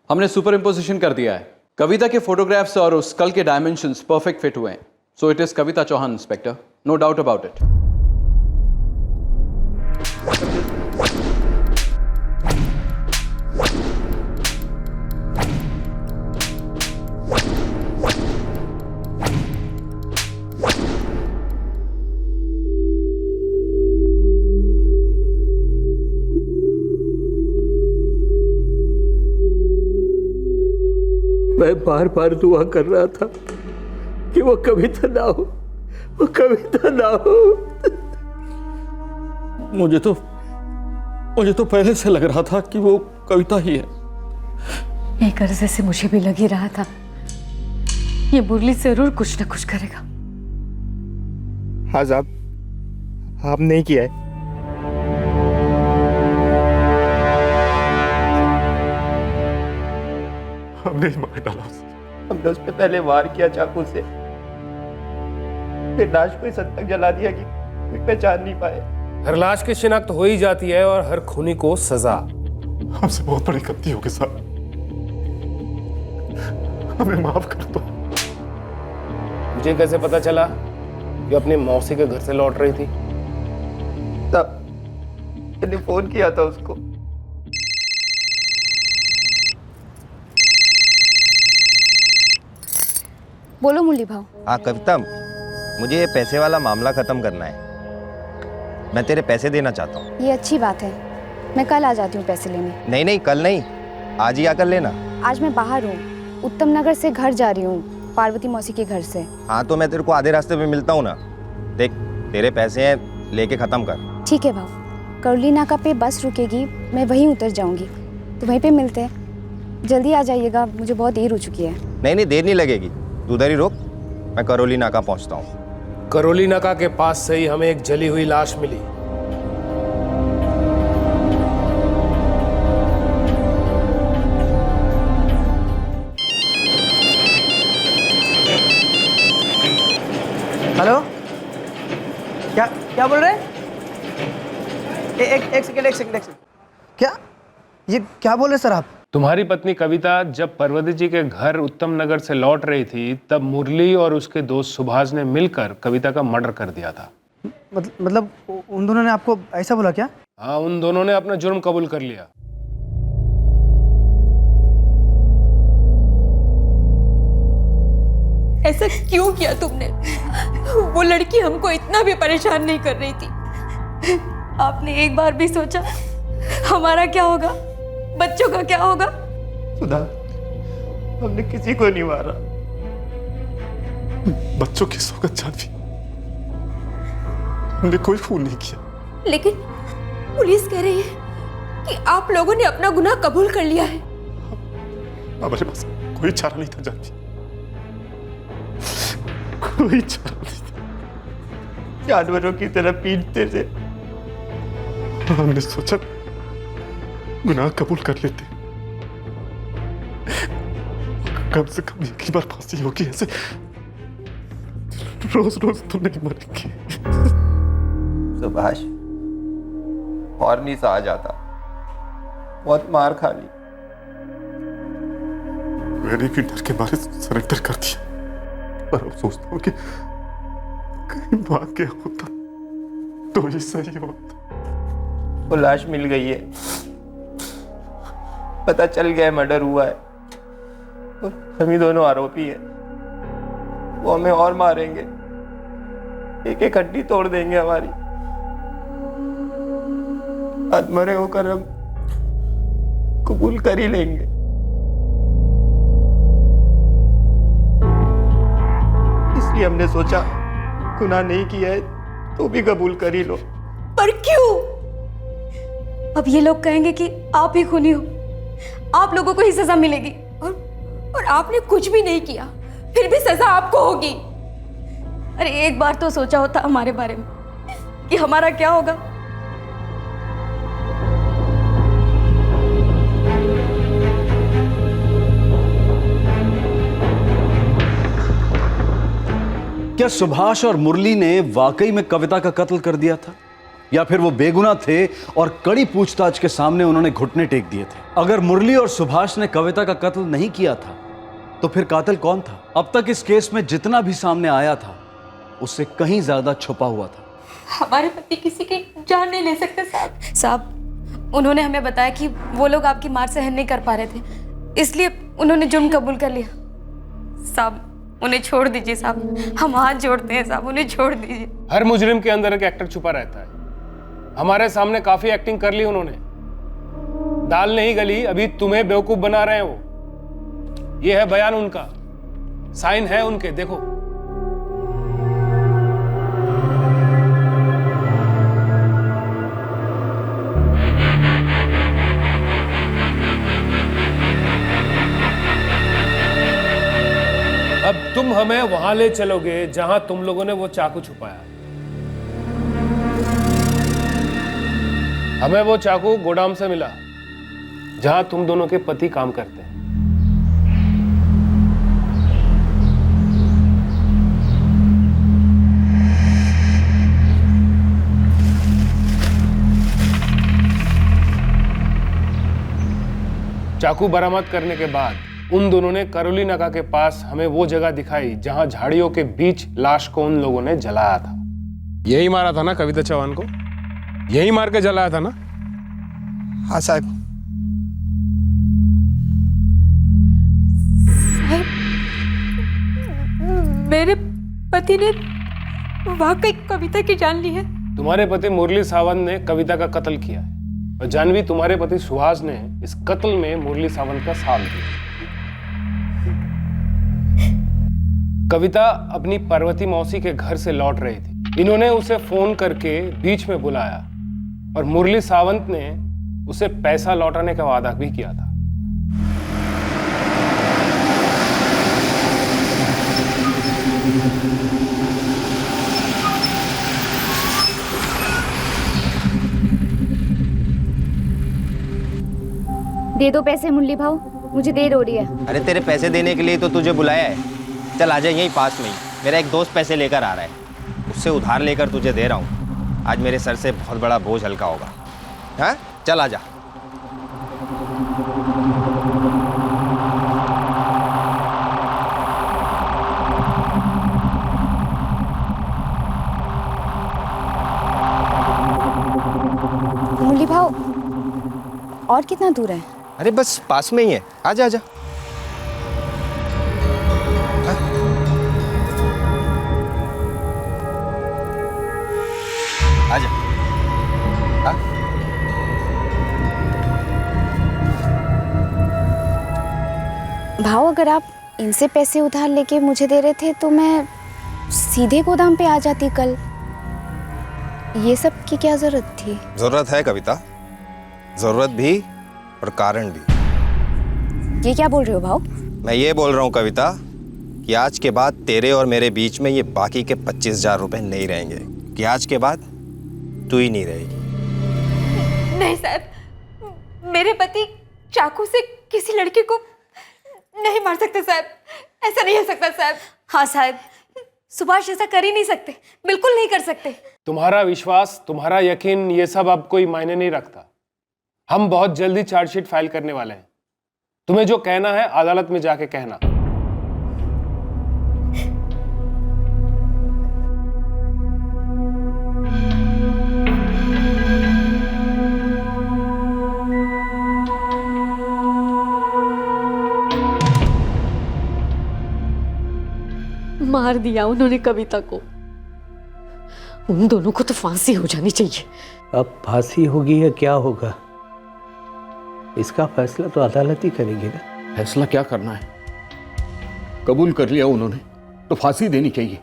हमने सुपर इम्पोजिशन कर दिया है। कविता के फोटोग्राफ्स और उस स्कल के डायमेंशंस परफेक्ट फिट हुए हैं। So it is Kavita Chauhan inspector, no doubt about it. मैं बार बार दुआ कर रहा था कि वो कविता ना हो, वो कविता ना हो। मुझे तो पहले से लग रहा था कि वो कविता ही है। एक अर्जे से मुझे भी लग ही रहा था ये मुरली जरूर कुछ ना कुछ करेगा। हाँ साहब, आपने नहीं किया है। हमने ही मार डाला उसे। हमने उस पर पहले वार किया चाकू से, फिर लाश को इस हद तक जला दिया कि कोई पहचान नहीं पाए। हर लाश की शिनाख्त हो ही जाती है और हर खूनी को सजा। हमसे बहुत बड़ी गलती होगी साहब, हमें माफ कर दो। मुझे कैसे पता चला ये अपनी मौसी के घर से लौट रही थी? तब मैंने फोन किया था उसको। बोलो मुरली भाव। हाँ कविता, मुझे ये पैसे वाला मामला ख़त्म करना है। मैं तेरे पैसे देना चाहता हूँ। ये अच्छी बात है, मैं कल आ जाती हूँ पैसे लेने। नहीं नहीं, कल नहीं, आज ही आकर लेना। आज मैं बाहर हूँ, उत्तम नगर से घर जा रही हूँ, पार्वती मौसी के घर से। हाँ तो मैं तेरे को आधे रास्ते में मिलता हूँ ना। देख तेरे पैसे हैं, लेके ख़त्म कर। ठीक है भाव, करौली नाका पे बस रुकेगी, मैं वहीं उतर जाऊँगी, तो वहीं पे मिलते हैं। जल्दी आ जाइएगा, मुझे बहुत देर हो चुकी है। नहीं नहीं, देर नहीं लगेगी, तू उधर ही रुक, मैं करौली नाका पहुँचता हूँ। करौली नाका के पास से ही हमें एक जली हुई लाश मिली। हेलो, क्या क्या बोल रहे हैं? एक सेकंड। क्या ये क्या बोल रहे सर आप? तुम्हारी पत्नी कविता जब पार्वती जी के घर उत्तम नगर से लौट रही थी, तब मुरली और उसके दोस्त सुभाष ने मिलकर कविता का मर्डर कर दिया था। मतलब उन दोनों ने आपको ऐसा बोला क्या? हाँ, उन दोनों ने अपना जुर्म कबूल कर लिया। ऐसा क्यों किया तुमने? वो लड़की हमको इतना भी परेशान नहीं कर रही थी। आपने एक बार भी सोचा हमारा क्या होगा, बच्चों का क्या होगा? सुधा, हमने किसी को नहीं मारा। बच्चों की सौगत जानवी, हमने कोई खून नहीं किया। लेकिन पुलिस कह रही है कि आप लोगों ने अपना गुनाह कबूल कर लिया है। हमारे पास कोई चारा नहीं था जानवी, कोई चारा नहीं था। जानवरों की तरह पीटते थे। हमने सोचा गुनाह कबूल कर लेते, कम से कम एक ही बार फांसी होगी। ऐसे रोज रोज तो नहीं मरेंगे। सुभाष, और नहीं सा आ जाता, बहुत मार खा ली। मैंने भी डर के मारे सरेंडर कर दिया, पर अब सोचता हूँ कि कहीं भाग गया होता तो ही सही होता। वो लाश मिल गई है, पता चल गया मर्डर हुआ है, हम ही दोनों आरोपी हैं। वो हमें और मारेंगे, एक एक हड्डी तोड़ देंगे हमारी। आज मरे होकर हम कबूल कर ही लेंगे। इसलिए हमने सोचा गुनाह नहीं किया है तो भी कबूल कर ही लो। पर क्यों? अब ये लोग कहेंगे कि आप ही खूनी हो, आप लोगों को ही सजा मिलेगी, और आपने कुछ भी नहीं किया, फिर भी सजा आपको होगी। अरे एक बार तो सोचा होता हमारे बारे में कि हमारा क्या होगा। क्या सुभाष और मुरली ने वाकई में कविता का कत्ल कर दिया था, या फिर वो बेगुनाह थे और कड़ी पूछताछ के सामने उन्होंने घुटने टेक दिए थे? अगर मुरली और सुभाष ने कविता का कत्ल नहीं किया था तो फिर कातिल कौन था? अब तक इस केस में जितना भी सामने आया था उससे कहीं ज्यादा छुपा हुआ था। हमारे पति किसी की जान नहीं ले सकते साहब। उन्होंने हमें बताया कि वो लोग आपकी मार सहन नहीं कर पा रहे थे, इसलिए उन्होंने जुर्म कबूल कर लिया। साहब उन्हें छोड़ दीजिए साहब, हम हाथ जोड़ते हैं साहब, उन्हें छोड़ दीजिए। हर मुजरिम के अंदर एक एक्टर छुपा रहता है। हमारे सामने काफी एक्टिंग कर ली उन्होंने, दाल नहीं गली, अभी तुम्हें बेवकूफ बना रहे हैं वो। ये है बयान उनका, साइन है उनके, देखो। अब तुम हमें वहां ले चलोगे जहां तुम लोगों ने वो चाकू छुपाया। हमें वो चाकू गोदाम से मिला जहां तुम दोनों के पति काम करते हैं। चाकू बरामद करने के बाद उन दोनों ने करोली नाका के पास हमें वो जगह दिखाई जहां झाड़ियों के बीच लाश को उन लोगों ने जलाया था। यही मारा था ना कविता चौहान को? यही मार के जलाया था ना? हाँ साहब। मेरे पति ने वाकई कविता की जान ली है। तुम्हारे पति मुरली सावंत ने कविता का कत्ल किया है और जानवी तुम्हारे पति सुहास ने इस कत्ल में मुरली सावंत का साथ दिया। कविता अपनी पार्वती मौसी के घर से लौट रही थी। इन्होंने उसे फोन करके बीच में बुलाया और मुरली सावंत ने उसे पैसा लौटाने का वादा भी किया था। दे दो पैसे मुरली भाऊ, मुझे देर हो रही है। अरे तेरे पैसे देने के लिए तो तुझे बुलाया है। चल आ जा, यहीं पास में ही मेरा एक दोस्त पैसे लेकर आ रहा है, उससे उधार लेकर तुझे दे रहा हूँ। आज मेरे सर से बहुत बड़ा बोझ हल्का होगा। हाँ चल आ जा। मुरली भाऊ और कितना दूर है? अरे बस पास में ही है, आजा आजा। आजा। भाऊ अगर आप इनसे पैसे उधार लेके मुझे दे रहे थे तो मैं सीधे गोदाम पे आ जाती कल। ये सब की क्या जरूरत थी? जरूरत है कविता, जरूरत भी और कारण भी। ये क्या बोल रहे हो भाऊ? मैं ये बोल रहा हूँ कविता कि आज के बाद तेरे और मेरे बीच में ये बाकी के 25,000 रुपए नहीं रहेंगे, कि आज के बाद तू ही नहीं रहेगी। नहीं साहब, मेरे पति चाकू से किसी लड़की को नहीं मार सकते साहब, ऐसा नहीं हो सकता साहब। हाँ साहब, सुभाष ऐसा कर ही नहीं सकते, बिल्कुल नहीं कर सकते। तुम्हारा विश्वास, तुम्हारा यकीन, ये सब अब कोई मायने नहीं रखता। हम बहुत जल्दी चार्जशीट फाइल करने वाले हैं। तुम्हें जो कहना है अदालत में जाके कहना। मार दिया उन्होंने कविता को। उन दोनों को तो फांसी हो जानी चाहिए। अब फांसी होगी या क्या होगा, इसका फैसला तो अदालत ही करेगी ना। फैसला क्या करना है? कबूल कर लिया उन्होंने तो फांसी देनी चाहिए।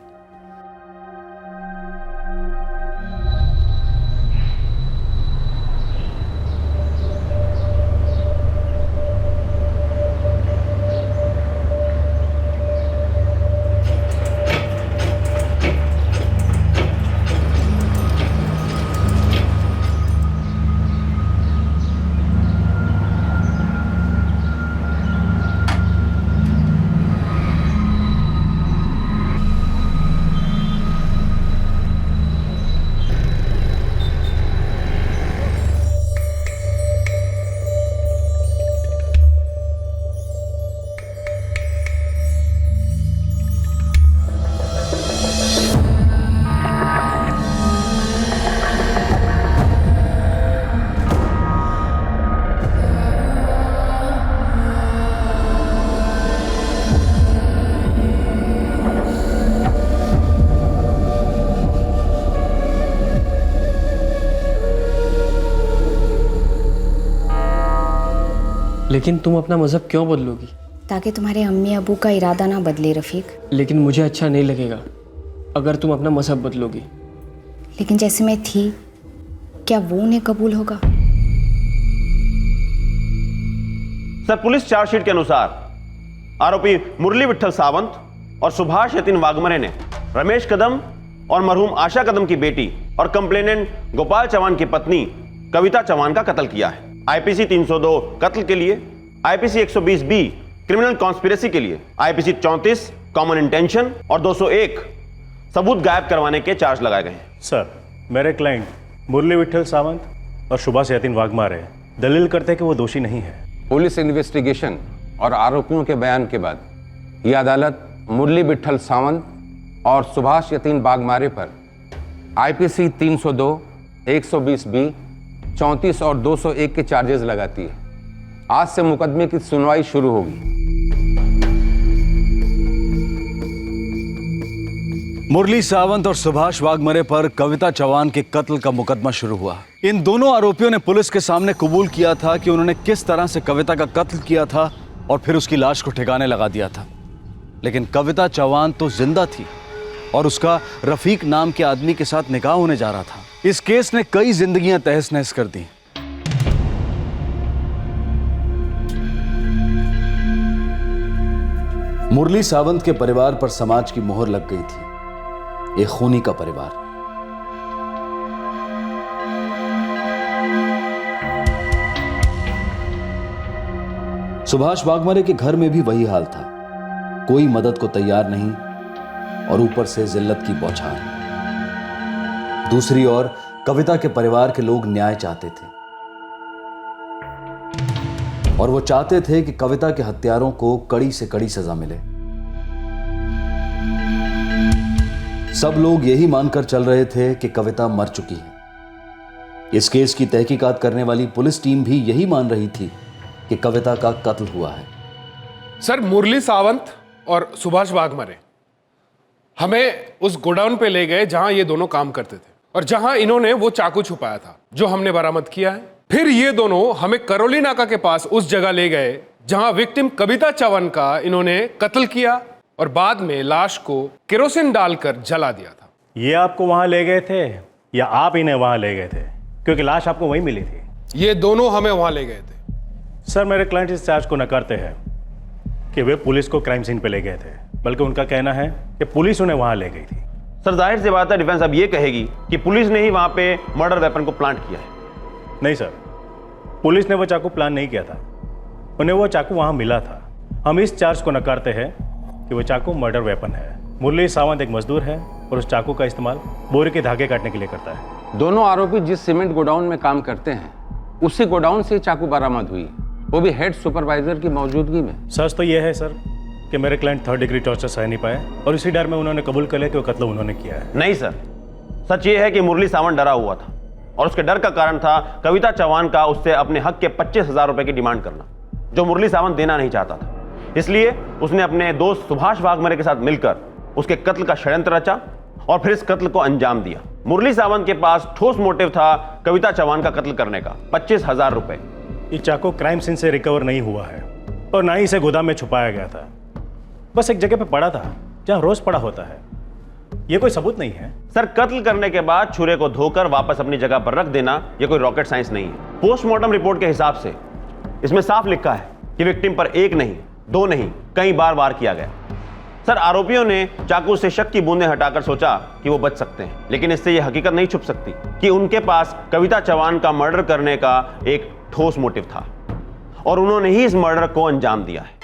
लेकिन तुम अपना मजहब क्यों बदलोगी? ताकि तुम्हारे अम्मी अबू का इरादा ना बदले रफीक। लेकिन मुझे अच्छा नहीं लगेगा अगर तुम अपना मजहब बदलोगी। लेकिन जैसे मैं थी, क्या वो उन्हें कबूल होगा? सर, पुलिस चार्जशीट के अनुसार आरोपी मुरली विट्ठल सावंत और सुभाष यतिन वाघमरे ने रमेश कदम और मरहूम आशा कदम की बेटी और कंप्लेनेंट गोपाल चौहान की पत्नी कविता चौहान का कत्ल किया है। आईपीसी 302 कत्ल के लिए, आईपीसी 120 बी क्रिमिनल कॉन्स्पिरेसी के लिए, आईपीसी 34 कॉमन इंटेंशन और 201 सबूत गायब करवाने के चार्ज लगाए गए हैं। सर, मेरे क्लाइंट मुरली विट्ठल सावंत और सुभाष यतिन वाघमारे दलील करते हैं कि वो दोषी नहीं है। पुलिस इन्वेस्टिगेशन और आरोपियों के बयान के बाद यह अदालत मुरली विट्ठल सावंत और सुभाष यतीन बागमारे पर आईपीसी 302, 120B, 34 और 201 के चार्जेस लगाती है। आज से मुकदमे की सुनवाई शुरू होगी। मुरली सावंत और सुभाष वाघमरे पर कविता चौहान के कत्ल का मुकदमा शुरू हुआ। इन दोनों आरोपियों ने पुलिस के सामने कबूल किया था कि उन्होंने किस तरह से कविता का कत्ल किया था और फिर उसकी लाश को ठिकाने लगा दिया था। लेकिन कविता चौहान तो जिंदा थी और उसका रफीक नाम के आदमी के साथ निकाह होने जा रहा था। इस केस ने कई जिंदगियां तहस नहस कर दी। मुरली सावंत के परिवार पर समाज की मोहर लग गई थी। एक खूनी का परिवार। सुभाष वाघमरे के घर में भी वही हाल था। कोई मदद को तैयार नहीं और ऊपर से जिल्लत की बौछार। दूसरी ओर कविता के परिवार के लोग न्याय चाहते थे और वो चाहते थे कि कविता के हत्यारों को कड़ी से कड़ी सजा मिले। सब लोग यही मानकर चल रहे थे कि कविता मर चुकी है। इस केस की तहकीकात करने वाली पुलिस टीम भी यही मान रही थी कि कविता का कत्ल हुआ है। सर, मुरली सावंत और सुभाष वाघमरे हमें उस गोडाउन पे ले गए जहां ये दोनों काम करते थे और जहां इन्होंने वो चाकू छुपाया था जो हमने बरामद किया है। फिर ये दोनों हमें करौली नाका के पास उस जगह ले गए जहां विक्टिम कविता चौहान का इन्होंने कत्ल किया और बाद में लाश को केरोसिन डालकर जला दिया था। ये आपको वहां ले गए थे या आप इन्हें वहां ले गए थे? क्योंकि लाश आपको वहीं मिली थी। ये दोनों हमें वहां ले गए थे। सर, मेरे क्लाइंट इस चार्ज को नकारते हैं कि वे पुलिस को क्राइम सीन पे ले गए थे, बल्कि उनका कहना है कि पुलिस उन्हें वहां ले गई थी। सर, जाहिर सी बात है डिफेंस अब ये कहेगी कि पुलिस ने ही वहां पे मर्डर वेपन को प्लांट किया है। नहीं सर, पुलिस ने वो चाकू प्लान नहीं किया था, उन्हें वो चाकू वहां मिला था। हम इस चार्ज को नकारते हैं कि वो चाकू मर्डर वेपन है। मुरली सावंत एक मजदूर है और उस चाकू का इस्तेमाल बोरे के धागे काटने के लिए करता है। दोनों आरोपी जिस सीमेंट गोडाउन में काम करते हैं उसी गोडाउन से चाकू बरामद हुई, वो भी हेड सुपरवाइजर की मौजूदगी में। सच तो यह है सर कि मेरे क्लाइंट 3rd डिग्री टॉर्चर सह नहीं पाए और इसी डर में उन्होंने कबूल कर लिया कि वो कत्ल उन्होंने किया है। नहीं सर, सच ये है कि मुरली सावंत डरा हुआ था और उसके डर का कारण था कविता चौहान का उससे अपने हक के 25,000 रुपए की डिमांड करना, जो मुरली सावंत देना नहीं चाहता था। इसलिए उसने अपने दोस्त सुभाष वाघमरे के साथ मिलकर उसके कत्ल का षड्यंत्र रचा और फिर इस कत्ल को अंजाम दिया। मुरली सावंत के पास ठोस मोटिव था कविता चौहान का कत्ल करने का, 25,000 रुपए। ये चाकू क्राइम सीन से रिकवर नहीं हुआ है और ना ही इसे गोदाम में छुपाया गया था, बस एक जगह पे पड़ा था जहां रोज पड़ा होता है। ये कोई सबूत नहीं है। सर, कत्ल करने के बाद छुरे को धोकर वापस अपनी जगह पर रख देना ये कोई रॉकेट साइंस नहीं है। पोस्टमार्टम रिपोर्ट के हिसाब से इसमें साफ लिखा है कि विक्टिम पर एक नहीं, दो नहीं, कई बार वार किया गया। सर, आरोपियों ने चाकू से शक की बूंदें हटाकर सोचा कि वो बच सकते हैं, लेकिन इससे यह हकीकत नहीं छुप सकती कि उनके पास कविता चौहान का मर्डर करने का एक ठोस मोटिव था और उन्होंने ही इस मर्डर को अंजाम दिया है।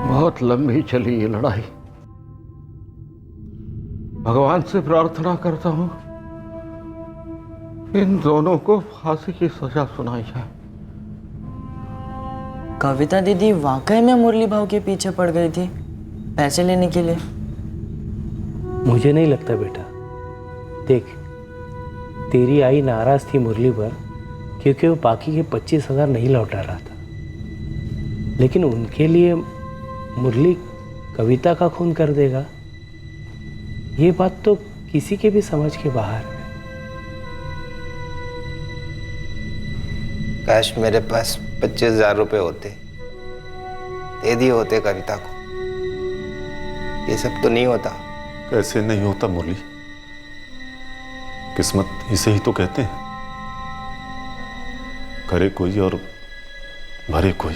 बहुत लंबी चली ये लड़ाई। भगवान से प्रार्थना करता हूं इन दोनों को फांसी की सजा सुनाई जाए। कविता दीदी वाकई में मुरली भाव के पीछे पड़ गई थी पैसे लेने के लिए? मुझे नहीं लगता बेटा। देख, तेरी आई नाराज थी मुरली पर क्योंकि वो बाकी के 25,000 नहीं लौटा रहा था, लेकिन उनके लिए मुरली कविता का खून कर देगा, ये बात तो किसी के भी समझ के बाहर है। काश मेरे पास 25,000 रुपये होते, दे दिए होते कविता को। ये सब तो नहीं होता। कैसे नहीं होता मुरली? किस्मत इसे ही तो कहते हैं, करे कोई और भरे कोई।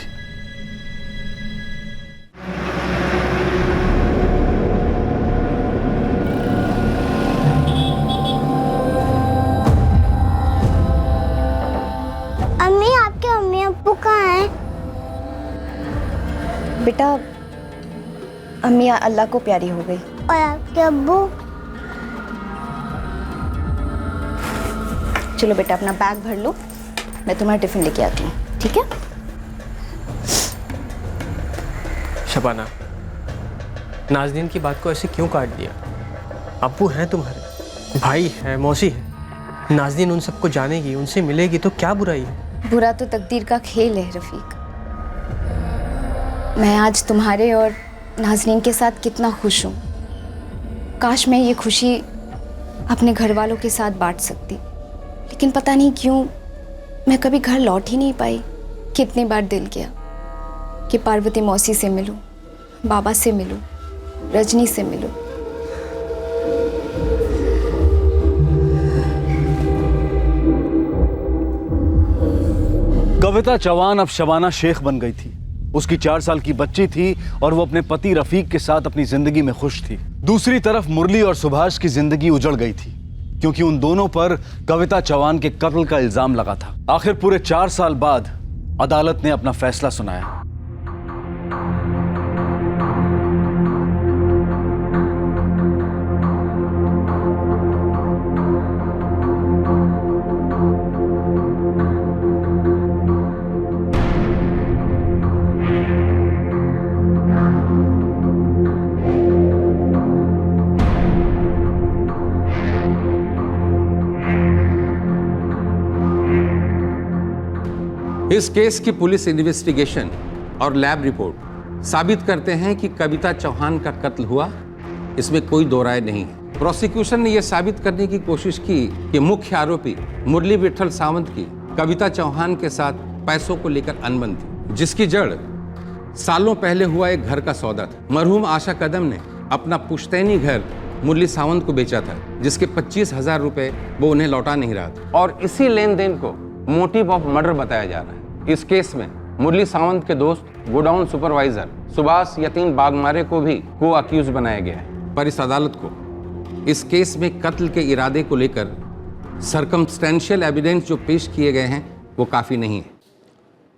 अम्मी, आपके अम्मी अब्बू कहाँ हैं? बेटा, अम्मी अल्लाह को प्यारी हो गई। और आपके अब्बू? चलो बेटा, अपना बैग भर लो, मैं तुम्हारा टिफिन लेके आती हूँ, ठीक है? शबाना, नाज़नीन की बात को ऐसे क्यों काट दिया? अब्बू हैं तुम्हारे, भाई है, मौसी है। नाज़नीन उन सबको जानेगी, उनसे मिलेगी तो क्या बुराई है? बुरा तो तकदीर का खेल है रफ़ीक। मैं आज तुम्हारे और नाज़नीन के साथ कितना खुश हूँ। काश मैं ये खुशी अपने घर वालों के साथ बांट सकती, लेकिन पता नहीं क्यों मैं कभी घर लौट ही नहीं पाई। कितनी बार दिल किया कि पार्वती मौसी से मिलूं, बाबा से मिलूं, रजनी से मिलूं। कविता चौहान अब शबाना शेख बन गई थी। उसकी 4 साल की बच्ची थी और वो अपने पति रफीक के साथ अपनी जिंदगी में खुश थी। दूसरी तरफ मुरली और सुभाष की जिंदगी उजड़ गई थी क्योंकि उन दोनों पर कविता चौहान के कत्ल का इल्जाम लगा था। आखिर पूरे 4 साल बाद अदालत ने अपना फैसला सुनाया। इस केस की पुलिस इन्वेस्टिगेशन और लैब रिपोर्ट साबित करते हैं कि कविता चौहान का कत्ल हुआ, इसमें कोई दो राय नहीं है। प्रोसिक्यूशन ने यह साबित करने की कोशिश की कि मुख्य आरोपी मुरली विठल सावंत की कविता चौहान के साथ पैसों को लेकर अनबन थी, जिसकी जड़ सालों पहले हुआ एक घर का सौदा था। मरहूम आशा कदम ने अपना पुश्तैनी घर मुरली सावंत को बेचा था, जिसके 25,000 रुपए वो उन्हें लौटा नहीं रहा था, और इसी लेन देन को मोटिव ऑफ मर्डर बताया जा रहा है। इस केस में मुरली सावंत के दोस्त गोडाउन सुपरवाइजर सुभाष यतीन बागमारे को भी को अक्यूज बनाया गया है, पर इस अदालत को इस केस में कत्ल के इरादे को लेकर सर्कमस्टेंशियल एविडेंस जो पेश किए गए हैं वो काफ़ी नहीं है।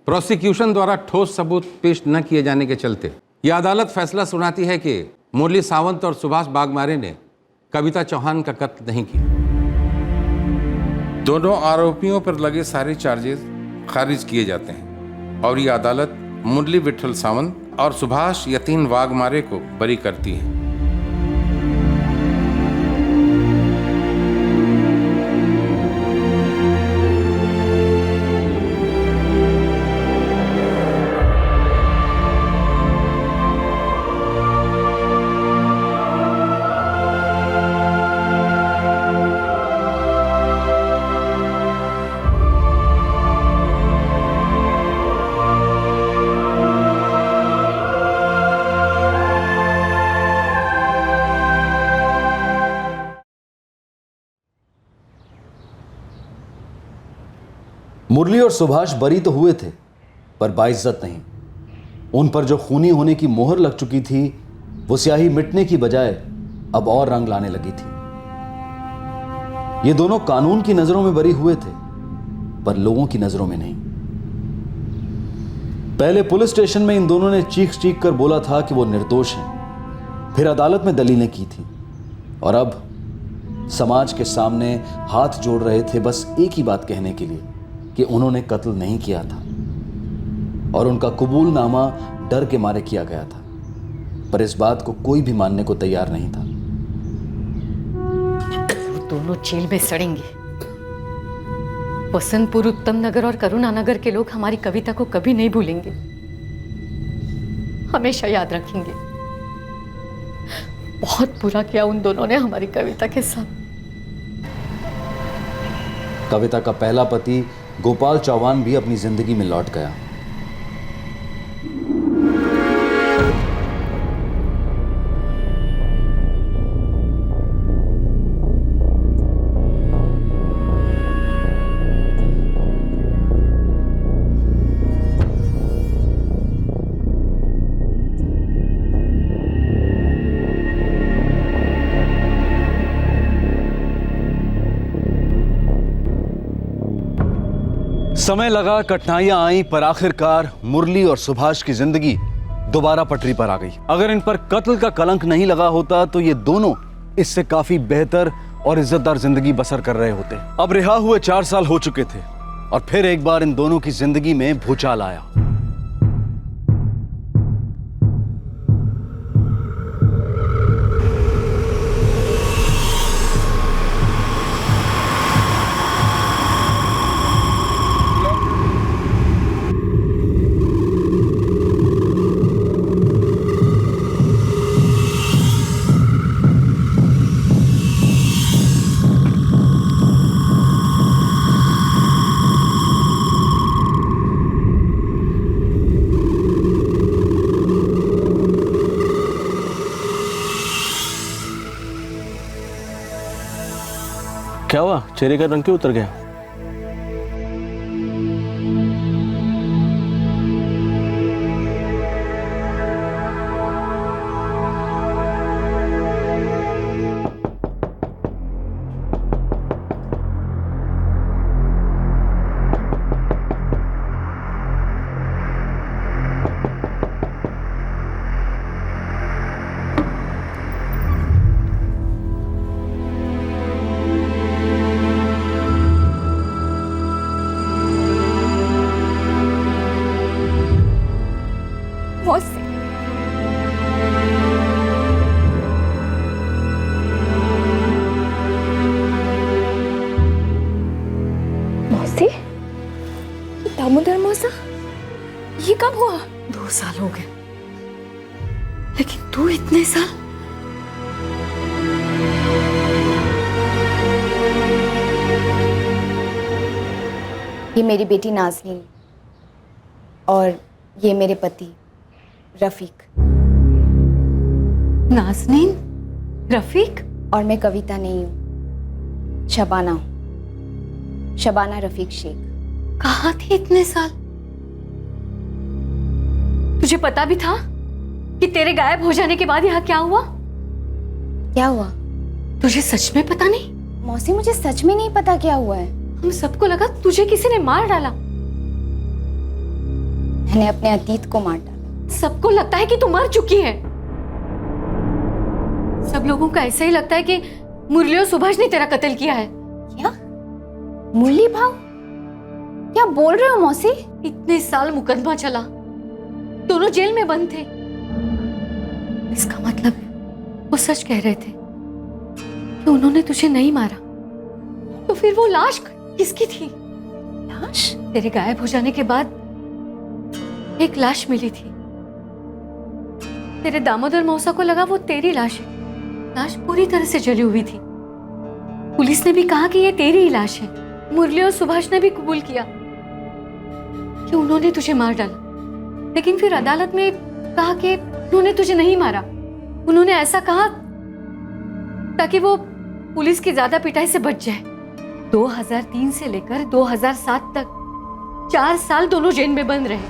प्रोसिक्यूशन द्वारा ठोस सबूत पेश न किए जाने के चलते यह अदालत फैसला सुनाती है कि मुरली सावंत और सुभाष बागमारे ने कविता चौहान का कत्ल नहीं किया। दोनों आरोपियों पर लगे सारे चार्जेस खारिज किए जाते हैं और ये अदालत मुरली विठल सावंत और सुभाष यतीन वाघमारे को बरी करती है। मुरली और सुभाष बरी तो हुए थे पर बाइज्जत नहीं। उन पर जो खूनी होने की मोहर लग चुकी थी वो स्याही मिटने की बजाय अब और रंग लाने लगी थी। ये दोनों कानून की नजरों में बरी हुए थे पर लोगों की नजरों में नहीं। पहले पुलिस स्टेशन में इन दोनों ने चीख चीख कर बोला था कि वो निर्दोष हैं, फिर अदालत में दलीलें की थी और अब समाज के सामने हाथ जोड़ रहे थे बस एक ही बात कहने के लिए कि उन्होंने कत्ल नहीं किया था। और उनका कबूलनामा डर के मारे किया गया था, पर इस बात को कोई भी मानने को तैयार नहीं था। वो दोनों जेल में सड़ेंगे। वसंतपुर, उत्तम नगर और करुणा नगर के लोग हमारी कविता को कभी नहीं भूलेंगे, हमेशा याद रखेंगे। बहुत बुरा किया उन दोनों ने हमारी कविता के साथ। कविता का पहला पति गोपाल चौहान भी अपनी जिंदगी में लौट गया। समय लगा, कठिनाइयां आई, पर आखिरकार मुरली और सुभाष की जिंदगी दोबारा पटरी पर आ गई। अगर इन पर कत्ल का कलंक नहीं लगा होता तो ये दोनों इससे काफी बेहतर और इज्जतदार जिंदगी बसर कर रहे होते। अब रिहा हुए 4 साल हो चुके थे और फिर एक बार इन दोनों की जिंदगी में भूचाल आया। क्या हुआ? चेहरे का रंग क्यों उतर गया? दामोदर मौसा, ये कब हुआ? 2 साल हो गए, लेकिन तू इतने साल। ये मेरी बेटी नाज़नीन और ये मेरे पति रफीक। नाज़नीन, रफीक? और मैं कविता नहीं हूँ, शबाना हूँ, शबाना रफीक शेख। कहाँ थी इतने साल? तुझे पता भी था कि तेरे गायब हो जाने के बाद यहाँ क्या हुआ? क्या हुआ? तुझे सच में पता नहीं? मौसी, मुझे सच में नहीं पता क्या हुआ है। हम सबको लगा तुझे किसी ने मार डाला। मैंने अपने अतीत को मार डाला। सबको लगता है कि तू मर चुकी है। सब लोगों को ऐसा ही लगता है कि मुरली और सुभाष ने तेरा कत्ल किया है। क्या? मुरली भाव? क्या बोल रहे हो मौसी? इतने साल मुकदमा चला, दोनों जेल में बंद थे। इसका मतलब वो सच कह रहे थे कि उन्होंने तुझे नहीं मारा। तो फिर वो लाश किसकी थी? लाश? तेरे गायब हो जाने के बाद एक लाश मिली थी। तेरे दामोदर मौसा को लगा वो तेरी लाश है। लाश पूरी तरह से जली हुई थी। पुलिस ने भी कहा कि ये तेरी ही लाश है। मुरली और सुभाष ने भी कबूल किया कि उन्होंने तुझे मार डाला, लेकिन फिर अदालत में कहा कि उन्होंने तुझे नहीं मारा। उन्होंने ऐसा कहा ताकि वो पुलिस की ज्यादा पिटाई से बच जाए। 2003 से लेकर 2007 तक 4 साल दोनों जेल में बंद रहे।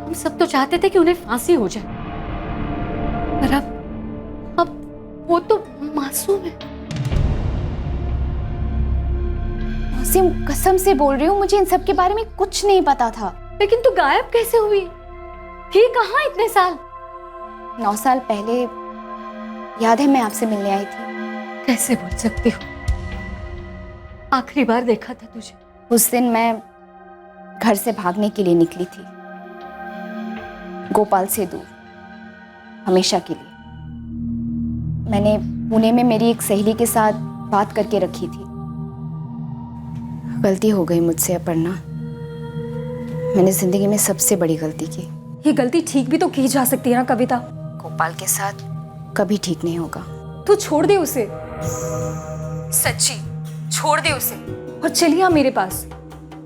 हम सब तो चाहते थे कि उन्हें फांसी हो जाए, पर अब वो तो मासूम है। मौसी, कसम से बोल रही हूँ, मुझे इन सब के बारे में कुछ नहीं पता था। लेकिन तू गायब कैसे हुई? थी कहाँ इतने साल? 9 साल पहले याद है मैं आपसे मिलने आई थी। कैसे भूल सकती हूँ? आखिरी बार देखा था तुझे। उस दिन मैं घर से भागने के लिए निकली थी, गोपाल से दूर, हमेशा के लिए। मैंने पुणे में मेरी एक सहेली के साथ बात करके रखी थी। गलती हो गई मुझसे अपर्णा, मैंने जिंदगी में सबसे बड़ी गलती की। ये गलती ठीक भी तो की जा सकती है ना कविता। गोपाल के साथ कभी ठीक नहीं होगा। तू छोड़ दे उसे, सच्ची छोड़ दे उसे और चलिए आ मेरे पास।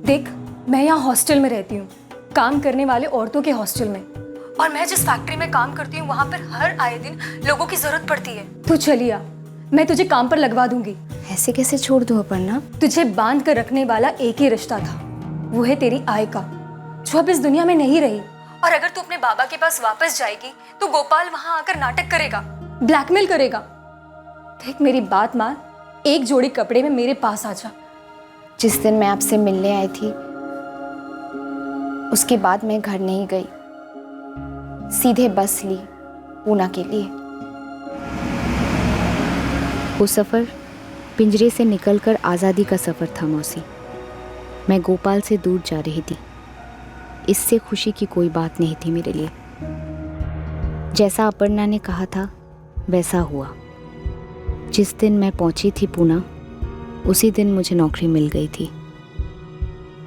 देख, मैं यहाँ हॉस्टल में रहती हूँ, काम करने वाले औरतों के हॉस्टल में, और मैं जिस फैक्ट्री में काम करती हूँ वहाँ पर हर आए दिन लोगों की जरूरत पड़ती है। तू चलिए आ, मैं तुझे काम पर लगवा दूंगी। ऐसे कैसे छोड़ दूँ अपर्णा? तुझे बांध कर रखने वाला एक ही रिश्ता था, वो है तेरी आय का, जो अब इस दुनिया में नहीं रही। और अगर तू अपने बाबा के पास वापस जाएगी तो गोपाल वहां आकर नाटक करेगा, ब्लैकमेल करेगा। देख मेरी बात मान, एक जोड़ी कपड़े में मेरे पास आ जा। जिस दिन मैं आपसे मिलने आई थी उसके बाद मैं घर नहीं गई, सीधे बस ली पूना के लिए। वो सफ़र पिंजरे से निकलकर आज़ादी का सफ़र था मौसी। मैं गोपाल से दूर जा रही थी, इससे खुशी की कोई बात नहीं थी मेरे लिए। जैसा अपर्णा ने कहा था वैसा हुआ। जिस दिन मैं पहुंची थी पूना, उसी दिन मुझे नौकरी मिल गई थी।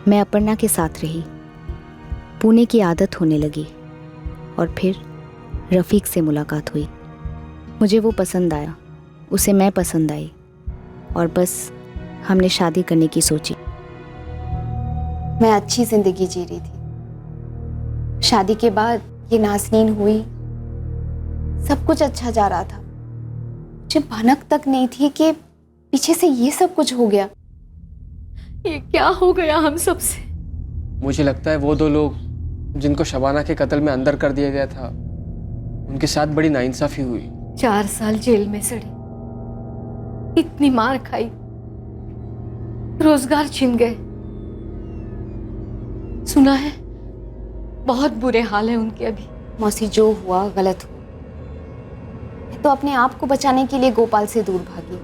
मैं अपर्णा के साथ रही, पुणे की आदत होने लगी, और फिर रफ़ीक से मुलाकात हुई। मुझे वो पसंद आया, उसे मैं पसंद आई, और बस हमने शादी करने की सोची। मैं अच्छी ज़िंदगी जी रही थी। शादी के बाद ये नाज़नीन हुई, सब कुछ अच्छा जा रहा था। मुझे भनक तक नहीं थी कि पीछे से ये सब कुछ हो गया। ये क्या हो गया हम सबसे? मुझे लगता है वो दो लोग जिनको शबाना के कत्ल में अंदर कर दिया गया था, उनके साथ बड़ी नाइंसाफी हुई। 4 साल जेल में सड़ी, इतनी मार खाई, रोजगार छिन गए। सुना है बहुत बुरे हाल है उनके अभी। मौसी, जो हुआ गलत हुआ। मैं तो अपने आप को बचाने के लिए गोपाल से दूर भागी।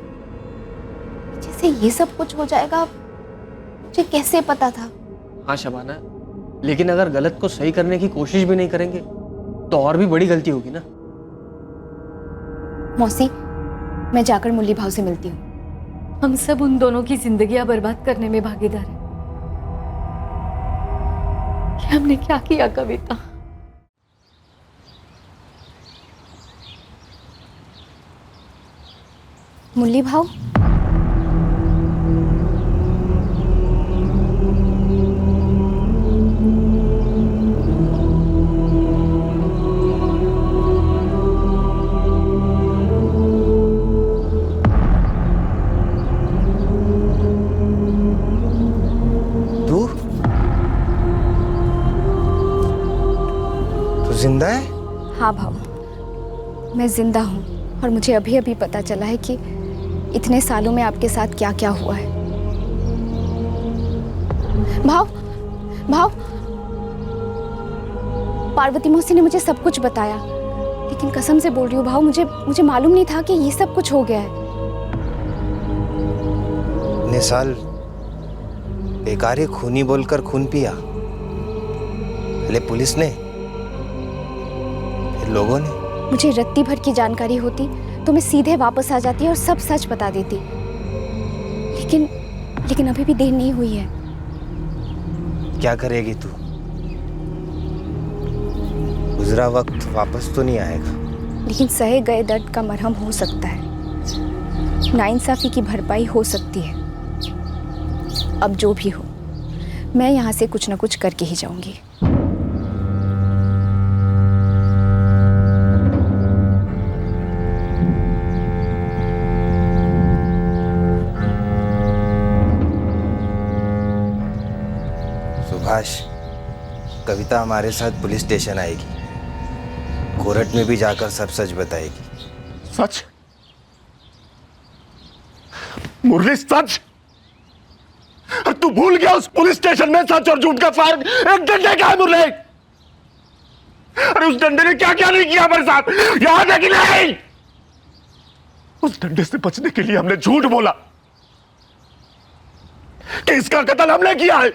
जैसे ये सब कुछ हो जाएगा मुझे कैसे पता था? हाँ शबाना, लेकिन अगर गलत को सही करने की कोशिश भी नहीं करेंगे तो और भी बड़ी गलती होगी ना। मौसी, मैं जाकर मुरली भाव से मिलती हूँ। हम सब उन दोनों की जिंदगियां बर्बाद करने में भागीदार हैं। कि हमने क्या किया कविता? मुरली भाव, जिंदा है? हाँ भाव, मैं जिंदा हूँ, और मुझे अभी अभी पता चला है कि इतने सालों में आपके साथ क्या क्या हुआ है। भाव, भाव, पार्वती मौसी ने मुझे सब कुछ बताया, लेकिन कसम से बोल रही हूँ भाव, मुझे मालूम नहीं था कि ये सब कुछ हो गया है। इतने साल बेकार ही खूनी बोलकर खून पिया, पहले पुलिस ने, फिर लोगों ने। मुझे रत्ती भर की जानकारी होती तो मैं सीधे वापस आ जाती और सब सच बता देती, लेकिन अभी भी देर नहीं हुई है। क्या करेगी तू? गुजरा वक्त वापस तो नहीं आएगा, लेकिन सहे गए दर्द का मरहम हो सकता है, नाइंसाफी की भरपाई हो सकती है। अब जो भी हो, मैं यहाँ से कुछ ना कुछ करके ही जाऊंगी। सुभाष, कविता हमारे साथ पुलिस स्टेशन आएगी, कोर्ट में भी जाकर सब सच बताएगी। सच? मुरली, सच? और तू भूल गया उस पुलिस स्टेशन में सच और झूठ का फर्क? एक डंडे का है मुरली। अरे उस डंडे ने क्या क्या नहीं किया हमारे साथ, याद है कि नहीं? उस डंडे से बचने के लिए हमने झूठ बोला कि इसका कत्ल हमने किया है,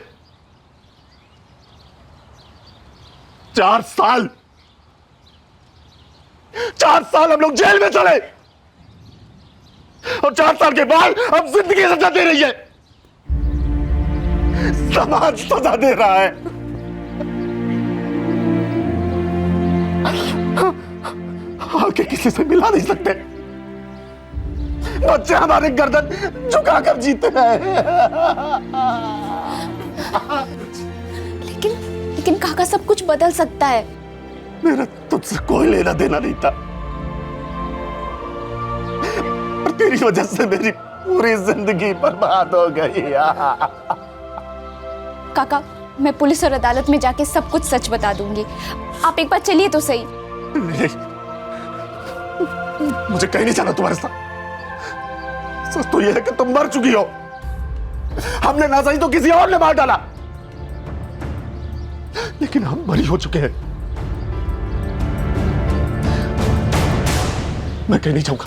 4 साल 4 साल हम लोग जेल में चले और 4 साल के बाद अब जिंदगी सजा दे रही है। समाज सजा दे रहा है। आके किसी से मिला नहीं सकते। बच्चे हमारे गर्दन झुकाकर जीते हैं। लेकिन काका सब कुछ बदल सकता है। मेरा तुझसे कोई लेना देना नहीं था, और तेरी वजह से मेरी पूरी जिंदगी बर्बाद हो गई। काका, मैं पुलिस और अदालत में जाके सब कुछ सच बता दूंगी। आप एक बार चलिए तो सही। मुझे कहीं नहीं जाना तुम्हारे साथ। सच तो यह है कि तुम मर चुकी हो। हमने ना सही तो किसी और ने मार डाला, लेकिन हम बरी हो चुके हैं। मैं कहीं नहीं जाऊंगा,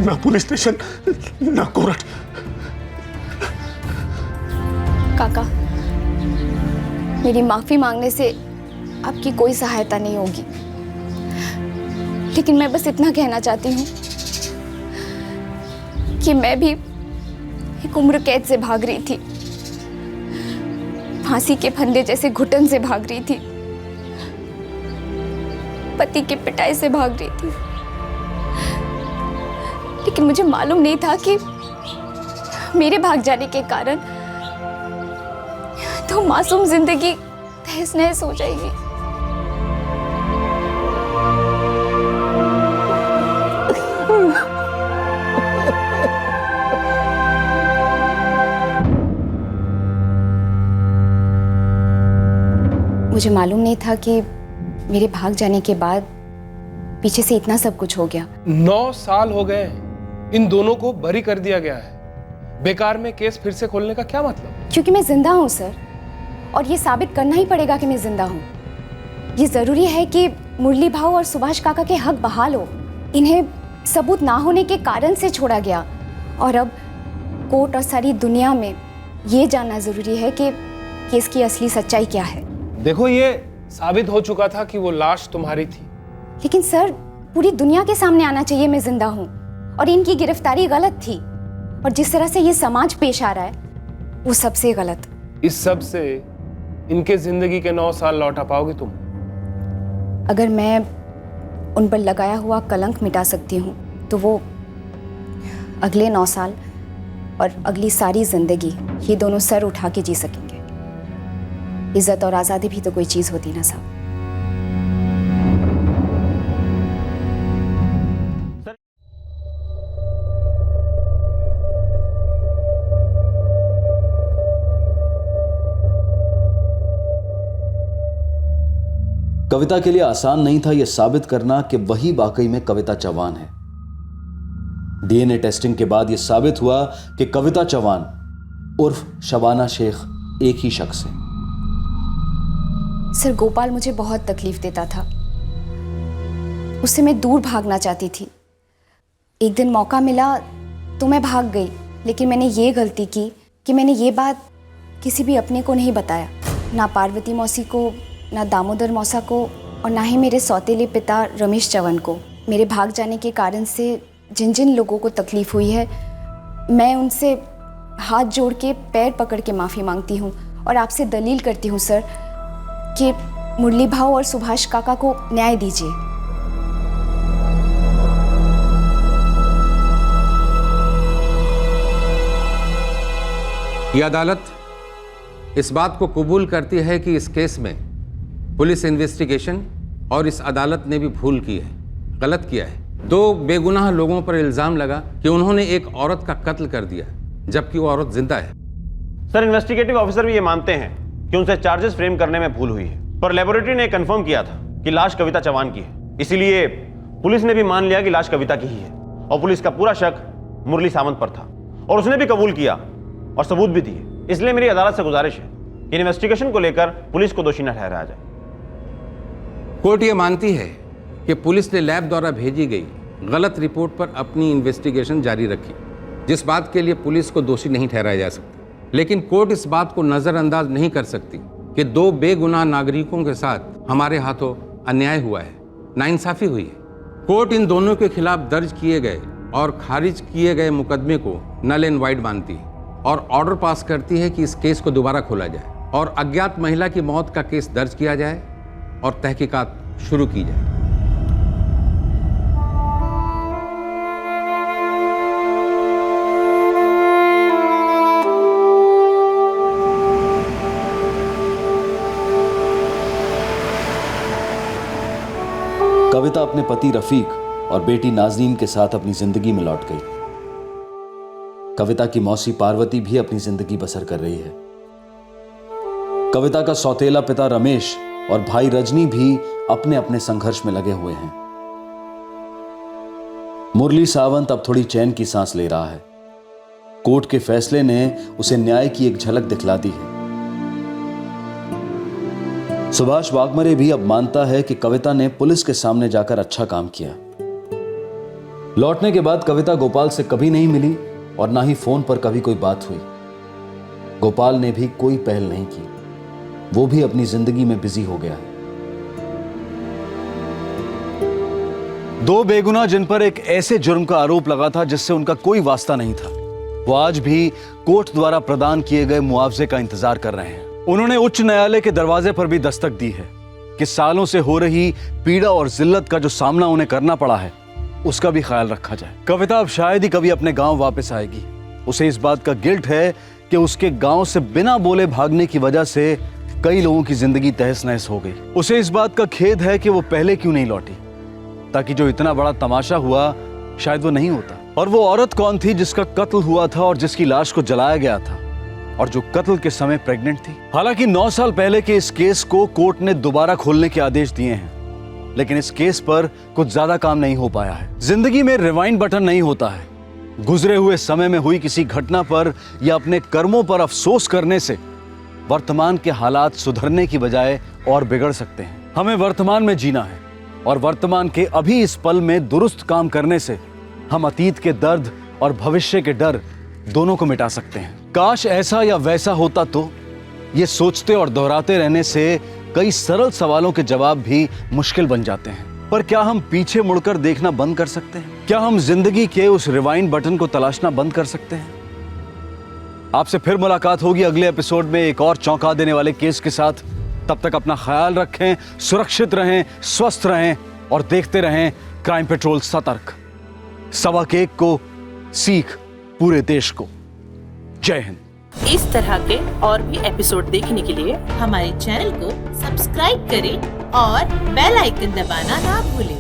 ना पुलिस स्टेशन ना कोर्ट। काका, मेरी माफी मांगने से आपकी कोई सहायता नहीं होगी, लेकिन मैं बस इतना कहना चाहती हूँ कि मैं भी एक उम्र कैद से भाग रही थी, फांसी के फंदे जैसे घुटन से भाग रही थी, पति की पिटाई से भाग रही थी। लेकिन मुझे मालूम नहीं था कि मेरे भाग जाने के कारण तो मासूम जिंदगी तहस नहस हो जाएगी। मुझे मालूम नहीं था कि मेरे भाग जाने के बाद पीछे से इतना सब कुछ हो गया। 9 साल हो गए, इन दोनों को बरी कर दिया गया है। बेकार में केस फिर से खोलने का क्या मतलब? क्योंकि मैं जिंदा हूं सर, और ये साबित करना ही पड़ेगा कि मैं जिंदा हूं। ये जरूरी है कि मुरली भाऊ और सुभाष काका के हक बहाल हो। इन्हें सबूत ना होने के कारण से छोड़ा गया, और अब कोर्ट और सारी दुनिया में ये जानना जरूरी है कि केस की असली सच्चाई क्या है। देखो, ये साबित हो चुका था कि वो लाश तुम्हारी थी। लेकिन सर, पूरी दुनिया के सामने आना चाहिए मैं जिंदा हूं, और इनकी गिरफ्तारी गलत थी, और जिस तरह से ये समाज पेश आ रहा है वो सबसे गलत। इस सब से इनके जिंदगी के 9 साल लौटा पाओगे तुम? अगर मैं उन पर लगाया हुआ कलंक मिटा सकती हूँ तो वो अगले 9 साल और अगली सारी जिंदगी ये दोनों सर उठा के जी सकेंगे। इज्जत और आज़ादी भी तो कोई चीज़ होती ना साहब। कविता के लिए आसान नहीं था यह साबित करना कि वही वाकई में कविता चौहान है। डीएनए टेस्टिंग के बाद यह साबित हुआ कि कविता चौहान उर्फ शबाना शेख एक ही शख्स है। सर, गोपाल मुझे बहुत तकलीफ देता था, उससे मैं दूर भागना चाहती थी। एक दिन मौका मिला तो मैं भाग गई, लेकिन मैंने ये गलती की कि मैंने ये बात किसी भी अपने को नहीं बताया, ना पार्वती मौसी को, ना दामोदर मौसा को, और ना ही मेरे सौतेले पिता रमेश चौहान को। मेरे भाग जाने के कारण से जिन जिन लोगों को तकलीफ हुई है, मैं उनसे हाथ जोड़ के पैर पकड़ के माफ़ी मांगती हूँ, और आपसे दलील करती हूँ सर कि मुरली भाऊ और सुभाष काका को न्याय दीजिए। यह अदालत इस बात को कबूल करती है कि इस केस में पुलिस इन्वेस्टिगेशन और इस अदालत ने भी भूल की है, गलत किया है। 2 बेगुनाह लोगों पर इल्जाम लगा कि उन्होंने एक औरत का कत्ल कर दिया, जबकि वो औरत जिंदा है। सर, इन्वेस्टिगेटिव ऑफिसर भी ये मानते हैं कि उनसे चार्जेस फ्रेम करने में भूल हुई है, पर लेबोरेटरी ने कंफर्म किया था कि लाश कविता चौहान की है। इसीलिए पुलिस ने भी मान लिया कि लाश कविता की ही है, और पुलिस का पूरा शक मुरली सावंत पर था, और उसने भी कबूल किया और सबूत भी दिए। इसलिए मेरी अदालत से गुजारिश है कि इन्वेस्टिगेशन को लेकर पुलिस को दोषी न ठहराया जाए। कोर्ट ये मानती है कि पुलिस ने लैब द्वारा भेजी गई गलत रिपोर्ट पर अपनी इन्वेस्टिगेशन जारी रखी, जिस बात के लिए पुलिस को दोषी नहीं ठहराया जा सकता। लेकिन कोर्ट इस बात को नज़रअंदाज नहीं कर सकती कि 2 बेगुनाह नागरिकों के साथ हमारे हाथों अन्याय हुआ है, नाइंसाफी हुई है। कोर्ट इन दोनों के खिलाफ दर्ज किए गए और खारिज किए गए मुकदमे को नल एंड वाइड मानती है और ऑर्डर पास करती है कि इस केस को दोबारा खोला जाए और अज्ञात महिला की मौत का केस दर्ज किया जाए और तहकीकात शुरू की जाए। कविता अपने पति रफीक और बेटी नाजनीन के साथ अपनी जिंदगी में लौट गई। कविता की मौसी पार्वती भी अपनी जिंदगी बसर कर रही है। कविता का सौतेला पिता रमेश और भाई रजनी भी अपने अपने संघर्ष में लगे हुए हैं। मुरली सावंत अब थोड़ी चैन की सांस ले रहा है। कोर्ट के फैसले ने उसे न्याय की एक झलक दिखला दी है। सुभाष वाघमरे भी अब मानता है कि कविता ने पुलिस के सामने जाकर अच्छा काम किया। लौटने के बाद कविता गोपाल से कभी नहीं मिली और ना ही फोन पर कभी कोई बात हुई। गोपाल ने भी कोई पहल नहीं की, वो भी अपनी जिंदगी में बिजी हो गया है। 2 बेगुनाह जिन पर एक ऐसे जुर्म का आरोप लगा था जिससे उनका कोई वास्ता नहीं था, वो आज भी कोर्ट द्वारा प्रदान किए गए मुआवजे का इंतजार कर रहे हैं। उन्होंने उच्च न्यायालय के दरवाजे पर भी दस्तक दी है कि सालों से हो रही पीड़ा और जिल्लत का जो सामना उन्हें करना पड़ा है उसका भी ख्याल रखा जाए। कविता अब शायद ही कभी अपने गांव वापस आएगी। उसे इस बात का गिल्ट है कि उसके गांव से बिना बोले भागने की वजह से कई लोगों की जिंदगी तहस नहस हो गई। उसे इस बात का खेद है कि वो पहले क्यों नहीं लौटी, ताकि जो इतना बड़ा तमाशा हुआ शायद वो नहीं होता। और वो औरत कौन थी जिसका कत्ल हुआ था और जिसकी लाश को जलाया गया था और जो कत्ल के समय प्रेग्नेंट थी? हालांकि 9 साल पहले के इस केस को कोर्ट ने दोबारा खोलने के आदेश दिए हैं, लेकिन इस केस पर कुछ ज्यादा काम नहीं हो पाया है। जिंदगी में रिवाइंड बटन नहीं होता है। गुजरे हुए समय में हुई किसी घटना पर या अपने कर्मों पर अफसोस करने से वर्तमान के हालात सुधरने की बजाय और बिगड़ सकते हैं। हमें वर्तमान में जीना है और वर्तमान के अभी इस पल में दुरुस्त काम करने से हम अतीत के दर्द और भविष्य के डर दोनों को मिटा सकते हैं। काश ऐसा या वैसा होता तो ये सोचते और दोहराते रहने से कई सरल सवालों के जवाब भी मुश्किल बन जाते हैं। पर क्या हम पीछे मुड़कर देखना बंद कर सकते हैं? क्या हम जिंदगी के उस रिवाइंड बटन को तलाशना बंद कर सकते हैं? आपसे फिर मुलाकात होगी अगले एपिसोड में एक और चौंका देने वाले केस के साथ। तब तक अपना ख्याल रखें, सुरक्षित रहें, स्वस्थ रहें और देखते रहें क्राइम पेट्रोल सतर्क। 1.25 को सीख पूरे देश को। जय हिंद। इस तरह के और भी एपिसोड देखने के लिए हमारे चैनल को सब्सक्राइब करें और बेल आइकन दबाना ना भूलें।